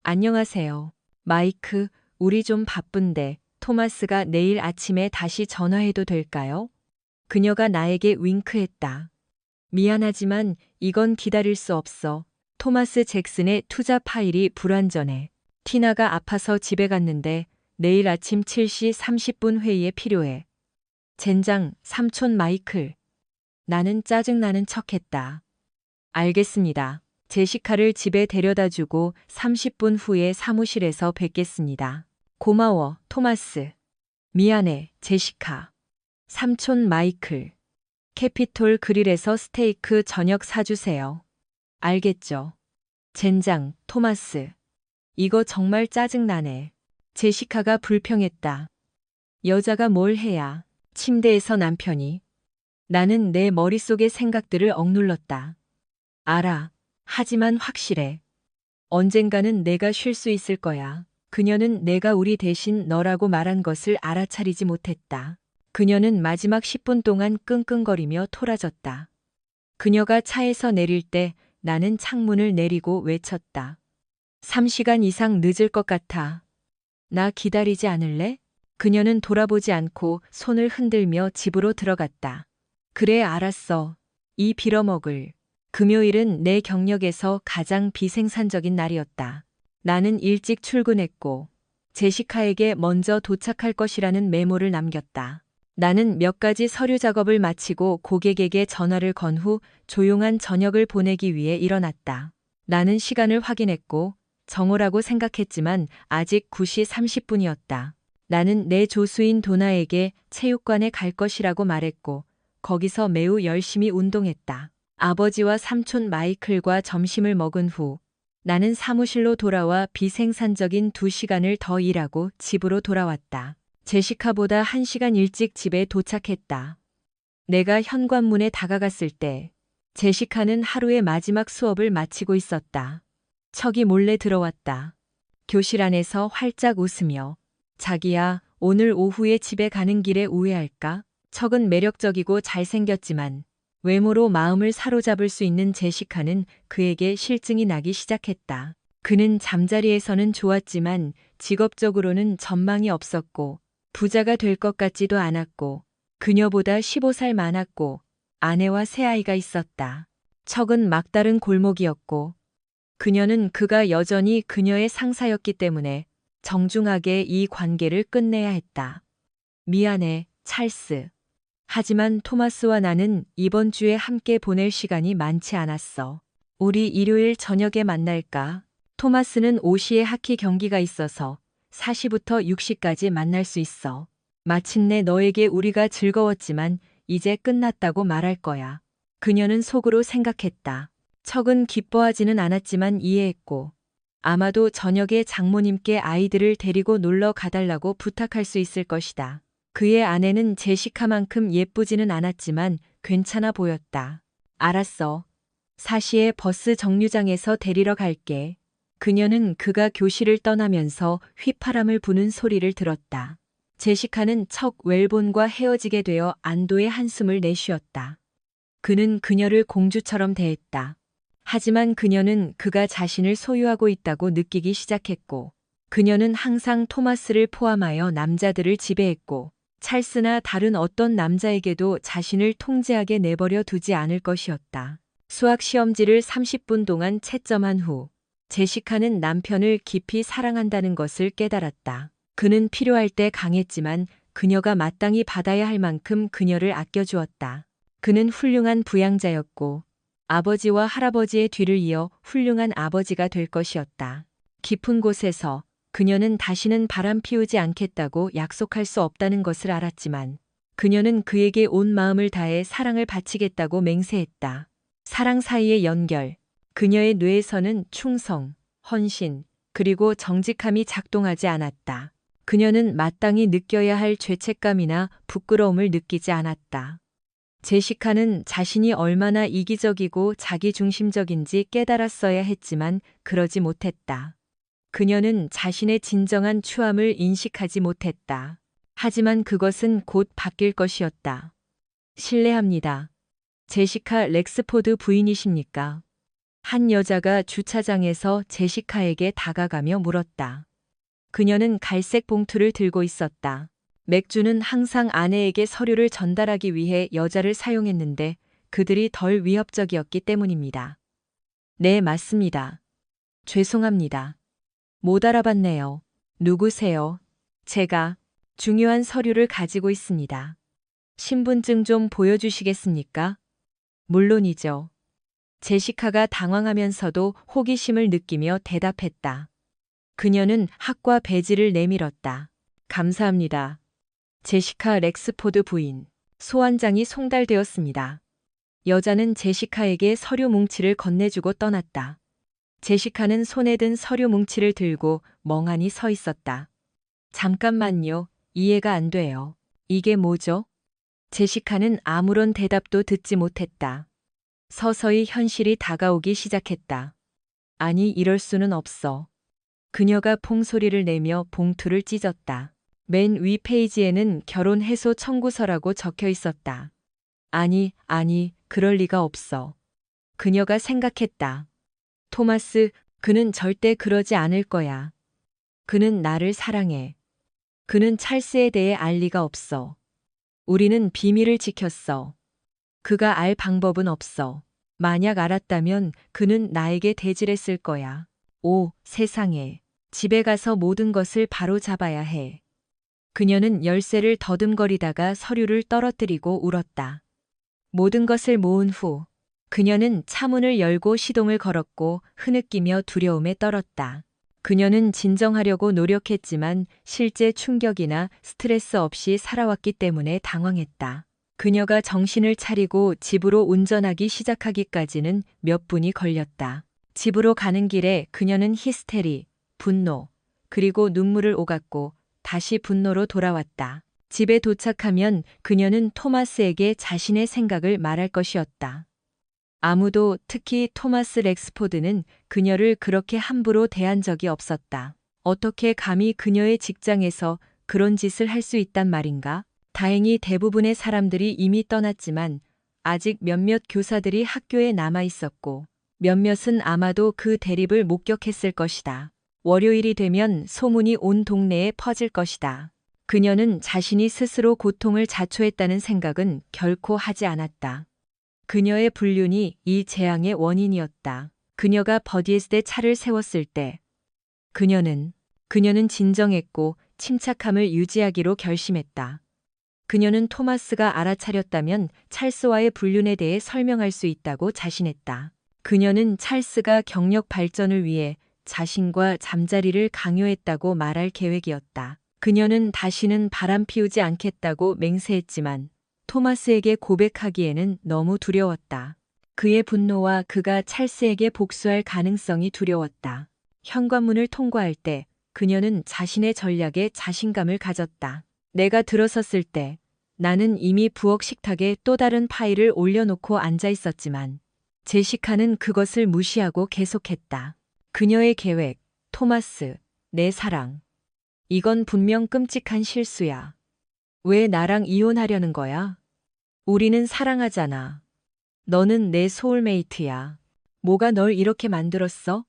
안녕하세요. 마이크, 우리 좀 바쁜데 토마스가 내일 아침에 다시 전화해도 될까요? 그녀가 나에게 윙크했다. 미안하지만 이건 기다릴 수 없어. 토마스 잭슨의 투자 파일이 불완전해. 티나가 아파서 집에 갔는데 내일 아침 7시 30분 회의에 필요해. 젠장, 삼촌 마이클. 나는 짜증나는 척했다. 알겠습니다. 제시카를 집에 데려다주고 30분 후에 사무실에서 뵙겠습니다. 고마워, 토마스. 미안해, 제시카. 삼촌 마이클. 캐피톨 그릴에서 스테이크 저녁 사주세요. 알겠죠. 젠장, 토마스. 이거 정말 짜증나네. 제시카가 불평했다. 여자가 뭘 해야. 침대에서 남편이. 나는 내 머릿속의 생각들을 억눌렀다. 알아. 하지만 확실해. 언젠가는 내가 쉴 수 있을 거야. 그녀는 내가 우리 대신 너라고 말한 것을 알아차리지 못했다. 그녀는 마지막 10분 동안 끙끙거리며 토라졌다. 그녀가 차에서 내릴 때 나는 창문을 내리고 외쳤다. 3시간 이상 늦을 것 같아. 나 기다리지 않을래? 그녀는 돌아보지 않고 손을 흔들며 집으로 들어갔다. 그래, 알았어. 이 빌어먹을. 금요일은 내 경력에서 가장 비생산적인 날이었다. 나는 일찍 출근했고 제시카에게 먼저 도착할 것이라는 메모를 남겼다. 나는 몇 가지 서류 작업을 마치고 고객에게 전화를 건 후 조용한 저녁을 보내기 위해 일어났다. 나는 시간을 확인했고 정오라고 생각했지만 아직 9시 30분이었다. 나는 내 조수인 도나에게 체육관에 갈 것이라고 말했고, 거기서 매우 열심히 운동했다. 아버지와 삼촌 마이클과 점심을 먹은 후, 나는 사무실로 돌아와 비생산적인 2시간을 더 일하고 집으로 돌아왔다. 제시카보다 1시간 일찍 집에 도착했다. 내가 현관문에 다가갔을 때, 제시카는 하루의 마지막 수업을 마치고 있었다. 척이 몰래 들어왔다. 교실 안에서 활짝 웃으며, 자기야, 오늘 오후에 집에 가는 길에 우회할까? 척은 매력적이고 잘생겼지만 외모로 마음을 사로잡을 수 있는 제시카는 그에게 실증이 나기 시작했다. 그는 잠자리에서는 좋았지만 직업적으로는 전망이 없었고 부자가 될 것 같지도 않았고 그녀보다 15살 많았고 아내와 새 아이가 있었다. 척은 막다른 골목이었고 그녀는 그가 여전히 그녀의 상사였기 때문에 정중하게 이 관계를 끝내야 했다. 미안해, 찰스. 하지만 토마스와 나는 이번 주에 함께 보낼 시간이 많지 않았어. 우리 일요일 저녁에 만날까? 토마스는 5시에 하키 경기가 있어서 4시부터 6시까지 만날 수 있어. 마침내 너에게 우리가 즐거웠지만 이제 끝났다고 말할 거야. 그녀는 속으로 생각했다. 척은 기뻐하지는 않았지만 이해했고 아마도 저녁에 장모님께 아이들을 데리고 놀러 가달라고 부탁할 수 있을 것이다. 그의 아내는 제시카만큼 예쁘지는 않았지만 괜찮아 보였다. 알았어. 4시에 버스 정류장에서 데리러 갈게. 그녀는 그가 교실을 떠나면서 휘파람을 부는 소리를 들었다. 제시카는 척 웰본과 헤어지게 되어 안도의 한숨을 내쉬었다. 그는 그녀를 공주처럼 대했다. 하지만 그녀는 그가 자신을 소유하고 있다고 느끼기 시작했고, 그녀는 항상 토마스를 포함하여 남자들을 지배했고, 찰스나 다른 어떤 남자에게도 자신을 통제하게 내버려 두지 않을 것이었다. 수학 시험지를 30분 동안 채점한 후, 제시카는 남편을 깊이 사랑한다는 것을 깨달았다. 그는 필요할 때 강했지만 그녀가 마땅히 받아야 할 만큼 그녀를 아껴주었다. 그는 훌륭한 부양자였고, 아버지와 할아버지의 뒤를 이어 훌륭한 아버지가 될 것이었다. 깊은 곳에서 그녀는 다시는 바람 피우지 않겠다고 약속할 수 없다는 것을 알았지만 그녀는 그에게 온 마음을 다해 사랑을 바치겠다고 맹세했다. 사랑 사이의 연결, 그녀의 뇌에서는 충성, 헌신, 그리고 정직함이 작동하지 않았다. 그녀는 마땅히 느껴야 할 죄책감이나 부끄러움을 느끼지 않았다. 제시카는 자신이 얼마나 이기적이고 자기중심적인지 깨달았어야 했지만 그러지 못했다. 그녀는 자신의 진정한 추함을 인식하지 못했다. 하지만 그것은 곧 바뀔 것이었다. 실례합니다. 제시카 렉스포드 부인이십니까? 한 여자가 주차장에서 제시카에게 다가가며 물었다. 그녀는 갈색 봉투를 들고 있었다. 맥주는 항상 아내에게 서류를 전달하기 위해 여자를 사용했는데 그들이 덜 위협적이었기 때문입니다. 네, 맞습니다. 죄송합니다. 못 알아봤네요. 누구세요? 제가 중요한 서류를 가지고 있습니다. 신분증 좀 보여주시겠습니까? 물론이죠. 제시카가 당황하면서도 호기심을 느끼며 대답했다. 그녀는 학과 배지를 내밀었다. 감사합니다. 제시카 렉스포드 부인. 소환장이 송달되었습니다. 여자는 제시카에게 서류 뭉치를 건네주고 떠났다. 제시카는 손에 든 서류 뭉치를 들고 멍하니 서 있었다. 잠깐만요. 이해가 안 돼요. 이게 뭐죠? 제시카는 아무런 대답도 듣지 못했다. 서서히 현실이 다가오기 시작했다. 아니, 이럴 수는 없어. 그녀가 퐁소리를 내며 봉투를 찢었다. 맨 위 페이지에는 결혼 해소 청구서라고 적혀 있었다. 아니, 그럴 리가 없어. 그녀가 생각했다. 토마스, 그는 절대 그러지 않을 거야. 그는 나를 사랑해. 그는 찰스에 대해 알 리가 없어. 우리는 비밀을 지켰어. 그가 알 방법은 없어. 만약 알았다면 그는 나에게 대질했을 거야. 오, 세상에. 집에 가서 모든 것을 바로 잡아야 해. 그녀는 열쇠를 더듬거리다가 서류를 떨어뜨리고 울었다. 모든 것을 모은 후 그녀는 차문을 열고 시동을 걸었고 흐느끼며 두려움에 떨었다. 그녀는 진정하려고 노력했지만 실제 충격이나 스트레스 없이 살아왔기 때문에 당황했다. 그녀가 정신을 차리고 집으로 운전하기 시작하기까지는 몇 분이 걸렸다. 집으로 가는 길에 그녀는 히스테리, 분노, 그리고 눈물을 오갔고 다시 분노로 돌아왔다. 집에 도착하면 그녀는 토마스에게 자신의 생각을 말할 것이었다. 아무도, 특히 토마스 렉스포드는 그녀를 그렇게 함부로 대한 적이 없었다. 어떻게 감히 그녀의 직장에서 그런 짓을 할 수 있단 말인가? 다행히 대부분의 사람들이 이미 떠났지만 아직 몇몇 교사들이 학교에 남아 있었고 몇몇은 아마도 그 대립을 목격했을 것이다. 월요일이 되면 소문이 온 동네에 퍼질 것이다. 그녀는 자신이 스스로 고통을 자초했다는 생각은 결코 하지 않았다. 그녀의 불륜이 이 재앙의 원인이었다. 그녀가 버디에스대 차를 세웠을 때 그녀는 진정했고 침착함을 유지하기로 결심했다. 그녀는 토마스가 알아차렸다면 찰스와의 불륜에 대해 설명할 수 있다고 자신했다. 그녀는 찰스가 경력 발전을 위해 자신과 잠자리를 강요했다고 말할 계획이었다. 그녀는 다시는 바람 피우지 않겠다고 맹세했지만 토마스에게 고백하기에는 너무 두려웠다. 그의 분노와 그가 찰스에게 복수할 가능성이 두려웠다. 현관문을 통과할 때 그녀는 자신의 전략에 자신감을 가졌다. 내가 들어섰을 때 나는 이미 부엌 식탁에 또 다른 파일을 올려놓고 앉아 있었지만 제시카는 그것을 무시하고 계속했다. 그녀의 계획, 토마스, 내 사랑. 이건 분명 끔찍한 실수야. 왜 나랑 이혼하려는 거야? 우리는 사랑하잖아. 너는 내 소울메이트야. 뭐가 널 이렇게 만들었어?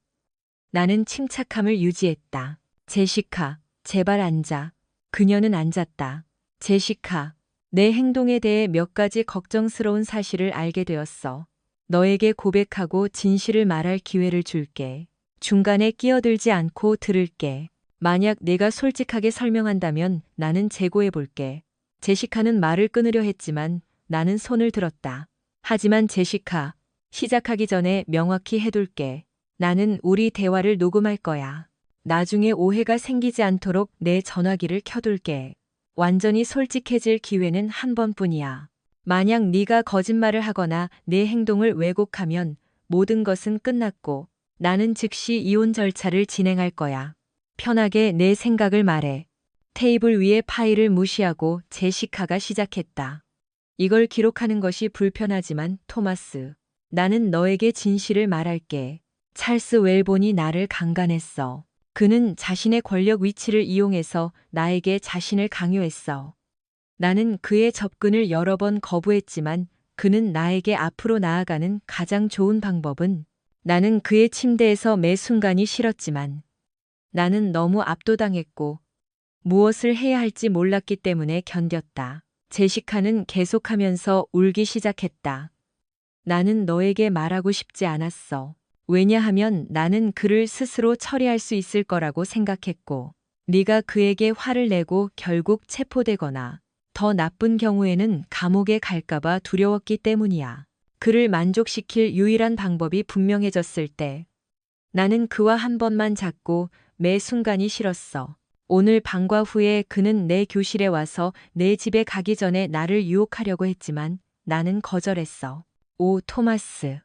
나는 침착함을 유지했다. 제시카, 제발 앉아. 그녀는 앉았다. 제시카, 내 행동에 대해 몇 가지 걱정스러운 사실을 알게 되었어. 너에게 고백하고 진실을 말할 기회를 줄게. 중간에 끼어들지 않고 들을게. 만약 내가 솔직하게 설명한다면 나는 재고해 볼게. 제시카는 말을 끊으려 했지만 나는 손을 들었다. 하지만 제시카, 시작하기 전에 명확히 해둘게. 나는 우리 대화를 녹음할 거야. 나중에 오해가 생기지 않도록 내 전화기를 켜둘게. 완전히 솔직해질 기회는 한 번뿐이야. 만약 네가 거짓말을 하거나 내 행동을 왜곡하면 모든 것은 끝났고 나는 즉시 이혼 절차를 진행할 거야. 편하게 내 생각을 말해. 테이블 위에 파일을 무시하고 제시카가 시작했다. 이걸 기록하는 것이 불편하지만 토마스, 나는 너에게 진실을 말할게. 찰스 웰본이 나를 강간했어. 그는 자신의 권력 위치를 이용해서 나에게 자신을 강요했어. 나는 그의 접근을 여러 번 거부했지만 그는 나에게 앞으로 나아가는 가장 좋은 방법은 나는 그의 침대에서 매 순간이 싫었지만 나는 너무 압도당했고 무엇을 해야 할지 몰랐기 때문에 견뎠다. 제시카는 계속하면서 울기 시작했다. 나는 너에게 말하고 싶지 않았어. 왜냐하면 나는 그를 스스로 처리할 수 있을 거라고 생각했고 네가 그에게 화를 내고 결국 체포되거나 더 나쁜 경우에는 감옥에 갈까봐 두려웠기 때문이야. 그를 만족시킬 유일한 방법이 분명해졌을 때 나는 그와 한 번만 잤고 매 순간이 싫었어. 오늘 방과 후에 그는 내 교실에 와서 내 집에 가기 전에 나를 유혹하려고 했지만 나는 거절했어. 오, 토마스.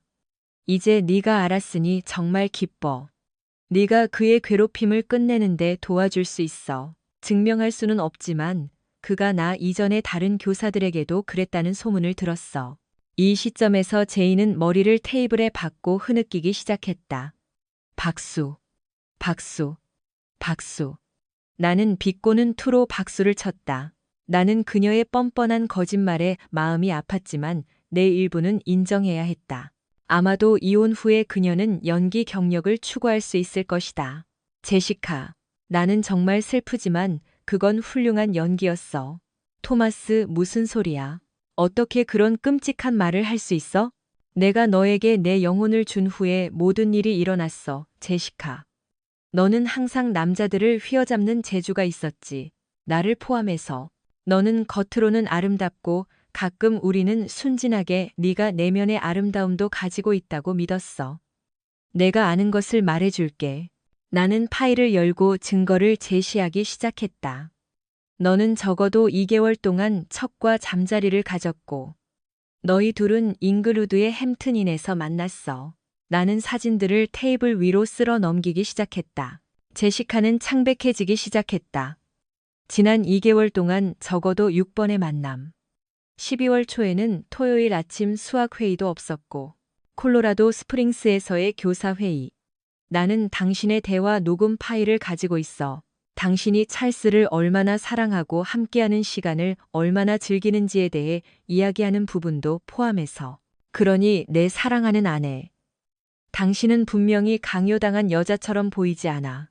이제 네가 알았으니 정말 기뻐. 네가 그의 괴롭힘을 끝내는데 도와줄 수 있어. 증명할 수는 없지만 그가 나 이전에 다른 교사들에게도 그랬다는 소문을 들었어. 이 시점에서 제이는 머리를 테이블에 박고 흐느끼기 시작했다. 박수, 박수, 박수. 나는 비꼬는 투로 박수를 쳤다. 나는 그녀의 뻔뻔한 거짓말에 마음이 아팠지만 내 일부는 인정해야 했다. 아마도 이혼 후에 그녀는 연기 경력을 추구할 수 있을 것이다. 제시카, 나는 정말 슬프지만 그건 훌륭한 연기였어. 토마스, 무슨 소리야? 어떻게 그런 끔찍한 말을 할 수 있어? 내가 너에게 내 영혼을 준 후에 모든 일이 일어났어, 제시카. 너는 항상 남자들을 휘어잡는 재주가 있었지. 나를 포함해서. 너는 겉으로는 아름답고 가끔 우리는 순진하게 네가 내면의 아름다움도 가지고 있다고 믿었어. 내가 아는 것을 말해줄게. 나는 파일을 열고 증거를 제시하기 시작했다. 너는 적어도 2개월 동안 척과 잠자리를 가졌고, 너희 둘은 잉글우드의 햄튼인에서 만났어. 나는 사진들을 테이블 위로 쓸어 넘기기 시작했다. 제시카는 창백해지기 시작했다. 지난 2개월 동안 적어도 6번의 만남. 12월 초에는 토요일 아침 수학회의도 없었고, 콜로라도 스프링스에서의 교사회의. 나는 당신의 대화 녹음 파일을 가지고 있어. 당신이 찰스를 얼마나 사랑하고 함께하는 시간을 얼마나 즐기는지에 대해 이야기하는 부분도 포함해서. 그러니 내 사랑하는 아내. 당신은 분명히 강요당한 여자처럼 보이지 않아.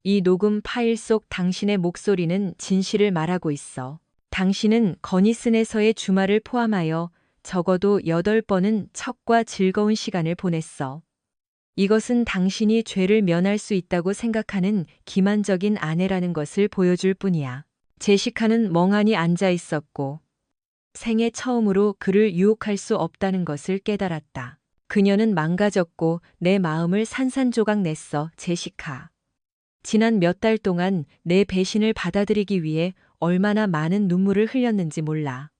이 녹음 파일 속 당신의 목소리는 진실을 말하고 있어. 당신은 거니슨에서의 주말을 포함하여 적어도 8번은 척과 즐거운 시간을 보냈어. 이것은 당신이 죄를 면할 수 있다고 생각하는 기만적인 아내라는 것을 보여줄 뿐이야. 제시카는 멍하니 앉아 있었고, 생애 처음으로 그를 유혹할 수 없다는 것을 깨달았다. 그녀는 망가졌고 내 마음을 산산조각 냈어, 제시카. 지난 몇 달 동안 내 배신을 받아들이기 위해 얼마나 많은 눈물을 흘렸는지 몰라.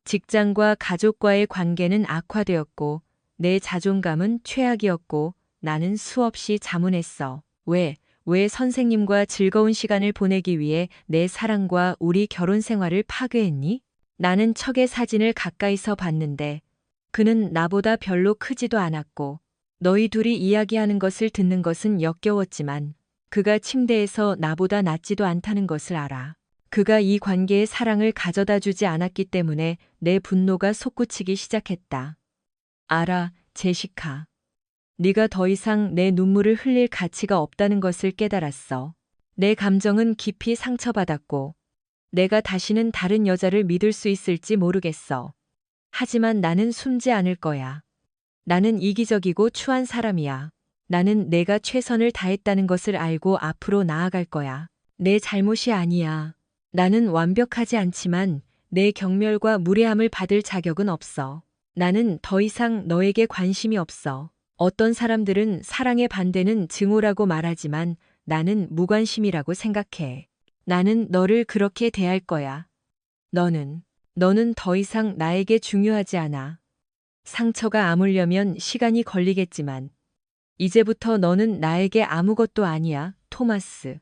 직장과 가족과의 관계는 악화되었고, 내 자존감은 최악이었고, 나는 수없이 자문했어. 왜 선생님과 즐거운 시간을 보내기 위해 내 사랑과 우리 결혼 생활을 파괴했니? 나는 척의 사진을 가까이서 봤는데 그는 나보다 별로 크지도 않았고 너희 둘이 이야기하는 것을 듣는 것은 역겨웠지만 그가 침대에서 나보다 낫지도 않다는 것을 알아. 그가 이 관계에 사랑을 가져다 주지 않았기 때문에 내 분노가 솟구치기 시작했다. 알아, 제시카. 네가 더 이상 내 눈물을 흘릴 가치가 없다는 것을 깨달았어. 내 감정은 깊이 상처받았고 내가 다시는 다른 여자를 믿을 수 있을지 모르겠어. 하지만 나는 숨지 않을 거야. 나는 이기적이고 추한 사람이야. 나는 내가 최선을 다했다는 것을 알고 앞으로 나아갈 거야. 내 잘못이 아니야. 나는 완벽하지 않지만 내 경멸과 무례함을 받을 자격은 없어. 나는 더 이상 너에게 관심이 없어. 어떤 사람들은 사랑의 반대는 증오라고 말하지만 나는 무관심이라고 생각해. 나는 너를 그렇게 대할 거야. 너는 더 이상 나에게 중요하지 않아. 상처가 아물려면 시간이 걸리겠지만 이제부터 너는 나에게 아무것도 아니야, 토마스.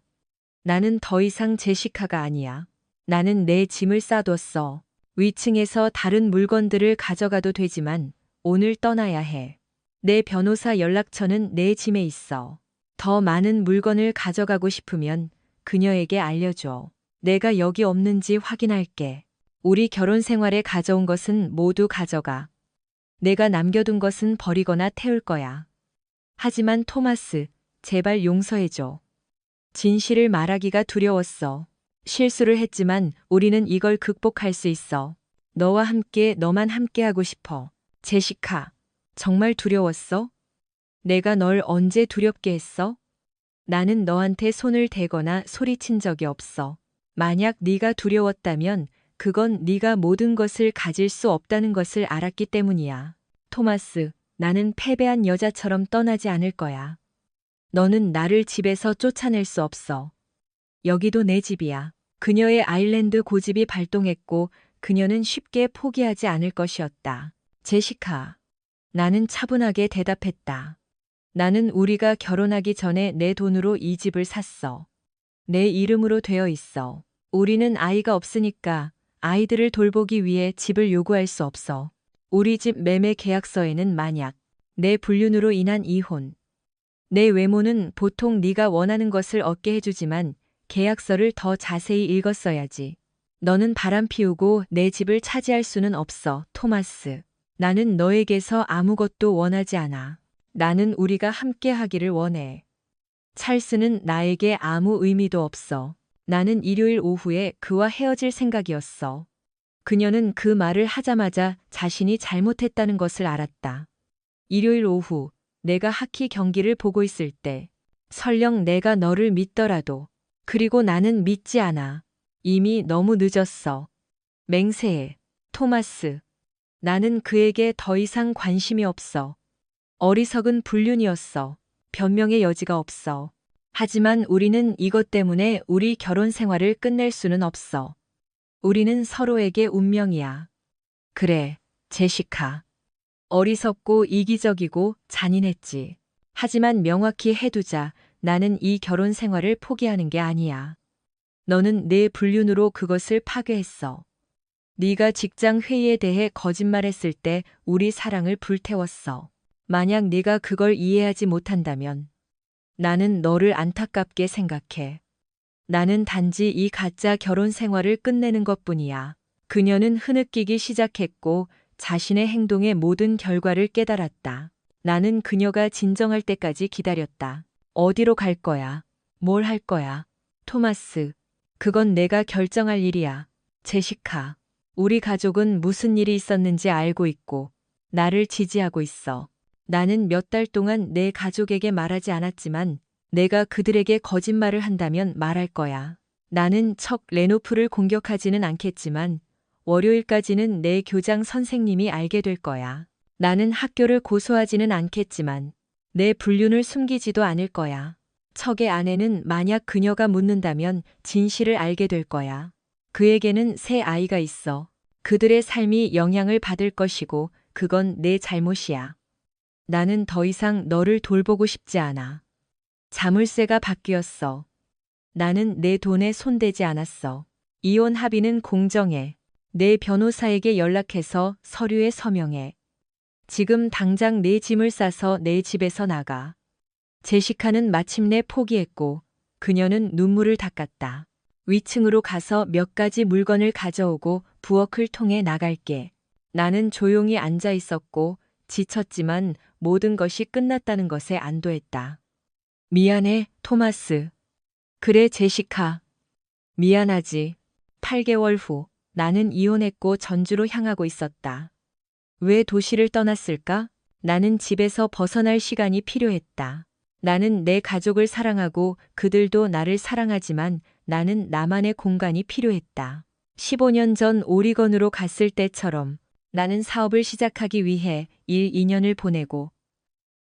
나는 더 이상 제시카가 아니야. 나는 내 짐을 싸뒀어. 위층에서 다른 물건들을 가져가도 되지만 오늘 떠나야 해. 내 변호사 연락처는 내 짐에 있어. 더 많은 물건을 가져가고 싶으면 그녀에게 알려줘. 내가 여기 없는지 확인할게. 우리 결혼 생활에 가져온 것은 모두 가져가. 내가 남겨둔 것은 버리거나 태울 거야. 하지만 토마스, 제발 용서해줘. 진실을 말하기가 두려웠어. 실수를 했지만 우리는 이걸 극복할 수 있어. 너와 함께 너만 함께하고 싶어. 제시카. 정말 두려웠어? 내가 널 언제 두렵게 했어? 나는 너한테 손을 대거나 소리친 적이 없어. 만약 네가 두려웠다면 그건 네가 모든 것을 가질 수 없다는 것을 알았기 때문이야. 토마스, 나는 패배한 여자처럼 떠나지 않을 거야. 너는 나를 집에서 쫓아낼 수 없어. 여기도 내 집이야. 그녀의 아일랜드 고집이 발동했고 그녀는 쉽게 포기하지 않을 것이었다. 제시카. 나는 차분하게 대답했다. 나는 우리가 결혼하기 전에 내 돈으로 이 집을 샀어. 내 이름으로 되어 있어. 우리는 아이가 없으니까 아이들을 돌보기 위해 집을 요구할 수 없어. 우리 집 매매 계약서에는 만약 내 불륜으로 인한 이혼, 내 외모는 보통 네가 원하는 것을 얻게 해주지만 계약서를 더 자세히 읽었어야지. 너는 바람 피우고 내 집을 차지할 수는 없어, 토마스. 나는 너에게서 아무것도 원하지 않아. 나는 우리가 함께 하기를 원해. 찰스는 나에게 아무 의미도 없어. 나는 일요일 오후에 그와 헤어질 생각이었어. 그녀는 그 말을 하자마자 자신이 잘못했다는 것을 알았다. 일요일 오후, 내가 하키 경기를 보고 있을 때, 설령 내가 너를 믿더라도, 그리고 나는 믿지 않아. 이미 너무 늦었어. 맹세해. 토마스. 나는 그에게 더 이상 관심이 없어. 어리석은 불륜이었어. 변명의 여지가 없어. 하지만 우리는 이것 때문에 우리 결혼 생활을 끝낼 수는 없어. 우리는 서로에게 운명이야. 그래, 제시카. 어리석고 이기적이고 잔인했지. 하지만 명확히 해두자. 나는 이 결혼 생활을 포기하는 게 아니야. 너는 내 불륜으로 그것을 파괴했어. 네가 직장 회의에 대해 거짓말했을 때 우리 사랑을 불태웠어. 만약 네가 그걸 이해하지 못한다면 나는 너를 안타깝게 생각해. 나는 단지 이 가짜 결혼 생활을 끝내는 것뿐이야. 그녀는 흐느끼기 시작했고 자신의 행동의 모든 결과를 깨달았다. 나는 그녀가 진정할 때까지 기다렸다. 어디로 갈 거야? 뭘 할 거야? 토마스, 그건 내가 결정할 일이야. 제시카, 우리 가족은 무슨 일이 있었는지 알고 있고 나를 지지하고 있어. 나는 몇 달 동안 내 가족에게 말하지 않았지만 내가 그들에게 거짓말을 한다면 말할 거야. 나는 척 레노프를 공격하지는 않겠지만 월요일까지는 내 교장 선생님이 알게 될 거야. 나는 학교를 고소하지는 않겠지만 내 불륜을 숨기지도 않을 거야. 척의 아내는 만약 그녀가 묻는다면 진실을 알게 될 거야. 그에게는 새 아이가 있어. 그들의 삶이 영향을 받을 것이고 그건 내 잘못이야. 나는 더 이상 너를 돌보고 싶지 않아. 자물쇠가 바뀌었어. 나는 내 돈에 손대지 않았어. 이혼 합의는 공정해. 내 변호사에게 연락해서 서류에 서명해. 지금 당장 내 짐을 싸서 내 집에서 나가. 제시카는 마침내 포기했고 그녀는 눈물을 닦았다. 위층으로 가서 몇 가지 물건을 가져오고 부엌을 통해 나갈게. 나는 조용히 앉아 있었고 지쳤지만 모든 것이 끝났다는 것에 안도했다. 미안해, 토마스. 그래, 제시카. 미안하지. 8개월 후 나는 이혼했고 전주로 향하고 있었다. 왜 도시를 떠났을까? 나는 집에서 벗어날 시간이 필요했다. 나는 내 가족을 사랑하고 그들도 나를 사랑하지만 나는 나만의 공간이 필요했다. 15년 전 오리건으로 갔을 때처럼 나는 사업을 시작하기 위해 2년을 보내고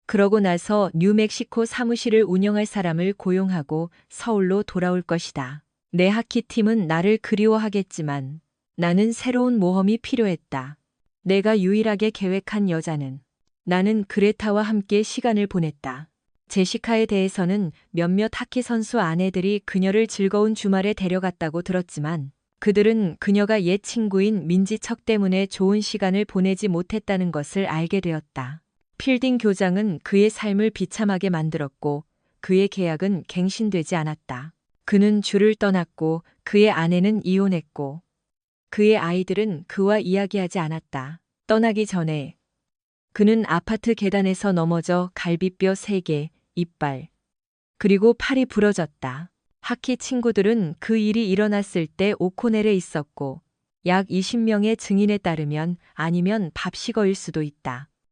그러고 나서 뉴멕시코 사무실을 운영할 사람을 고용하고 서울로 돌아올 것이다. 내 하키팀은 나를 그리워하겠지만 나는 새로운 모험이 필요했다. 내가 유일하게 계획한 여자는 나는 그레타와 함께 시간을 보냈다. 제시카에 대해서는 몇몇 하키 선수 아내들이 그녀를 즐거운 주말에 데려갔다고 들었지만 그들은 그녀가 옛 친구인 민지척 때문에 좋은 시간을 보내지 못했다는 것을 알게 되었다. 필딩 교장은 그의 삶을 비참하게 만들었고 그의 계약은 갱신되지 않았다. 그는 주를 떠났고 그의 아내는 이혼했고 그의 아이들은 그와 이야기하지 않았다. 떠나기 전에 그는 아파트 계단에서 넘어져 갈비뼈 3개, 이빨, 그리고 팔이 부러졌다. 하키 친구들은 그 일이 일어났을 때 오코넬에 있었고 약 20명의 증인에 따르면 아니면 밥식어일 수도 있다.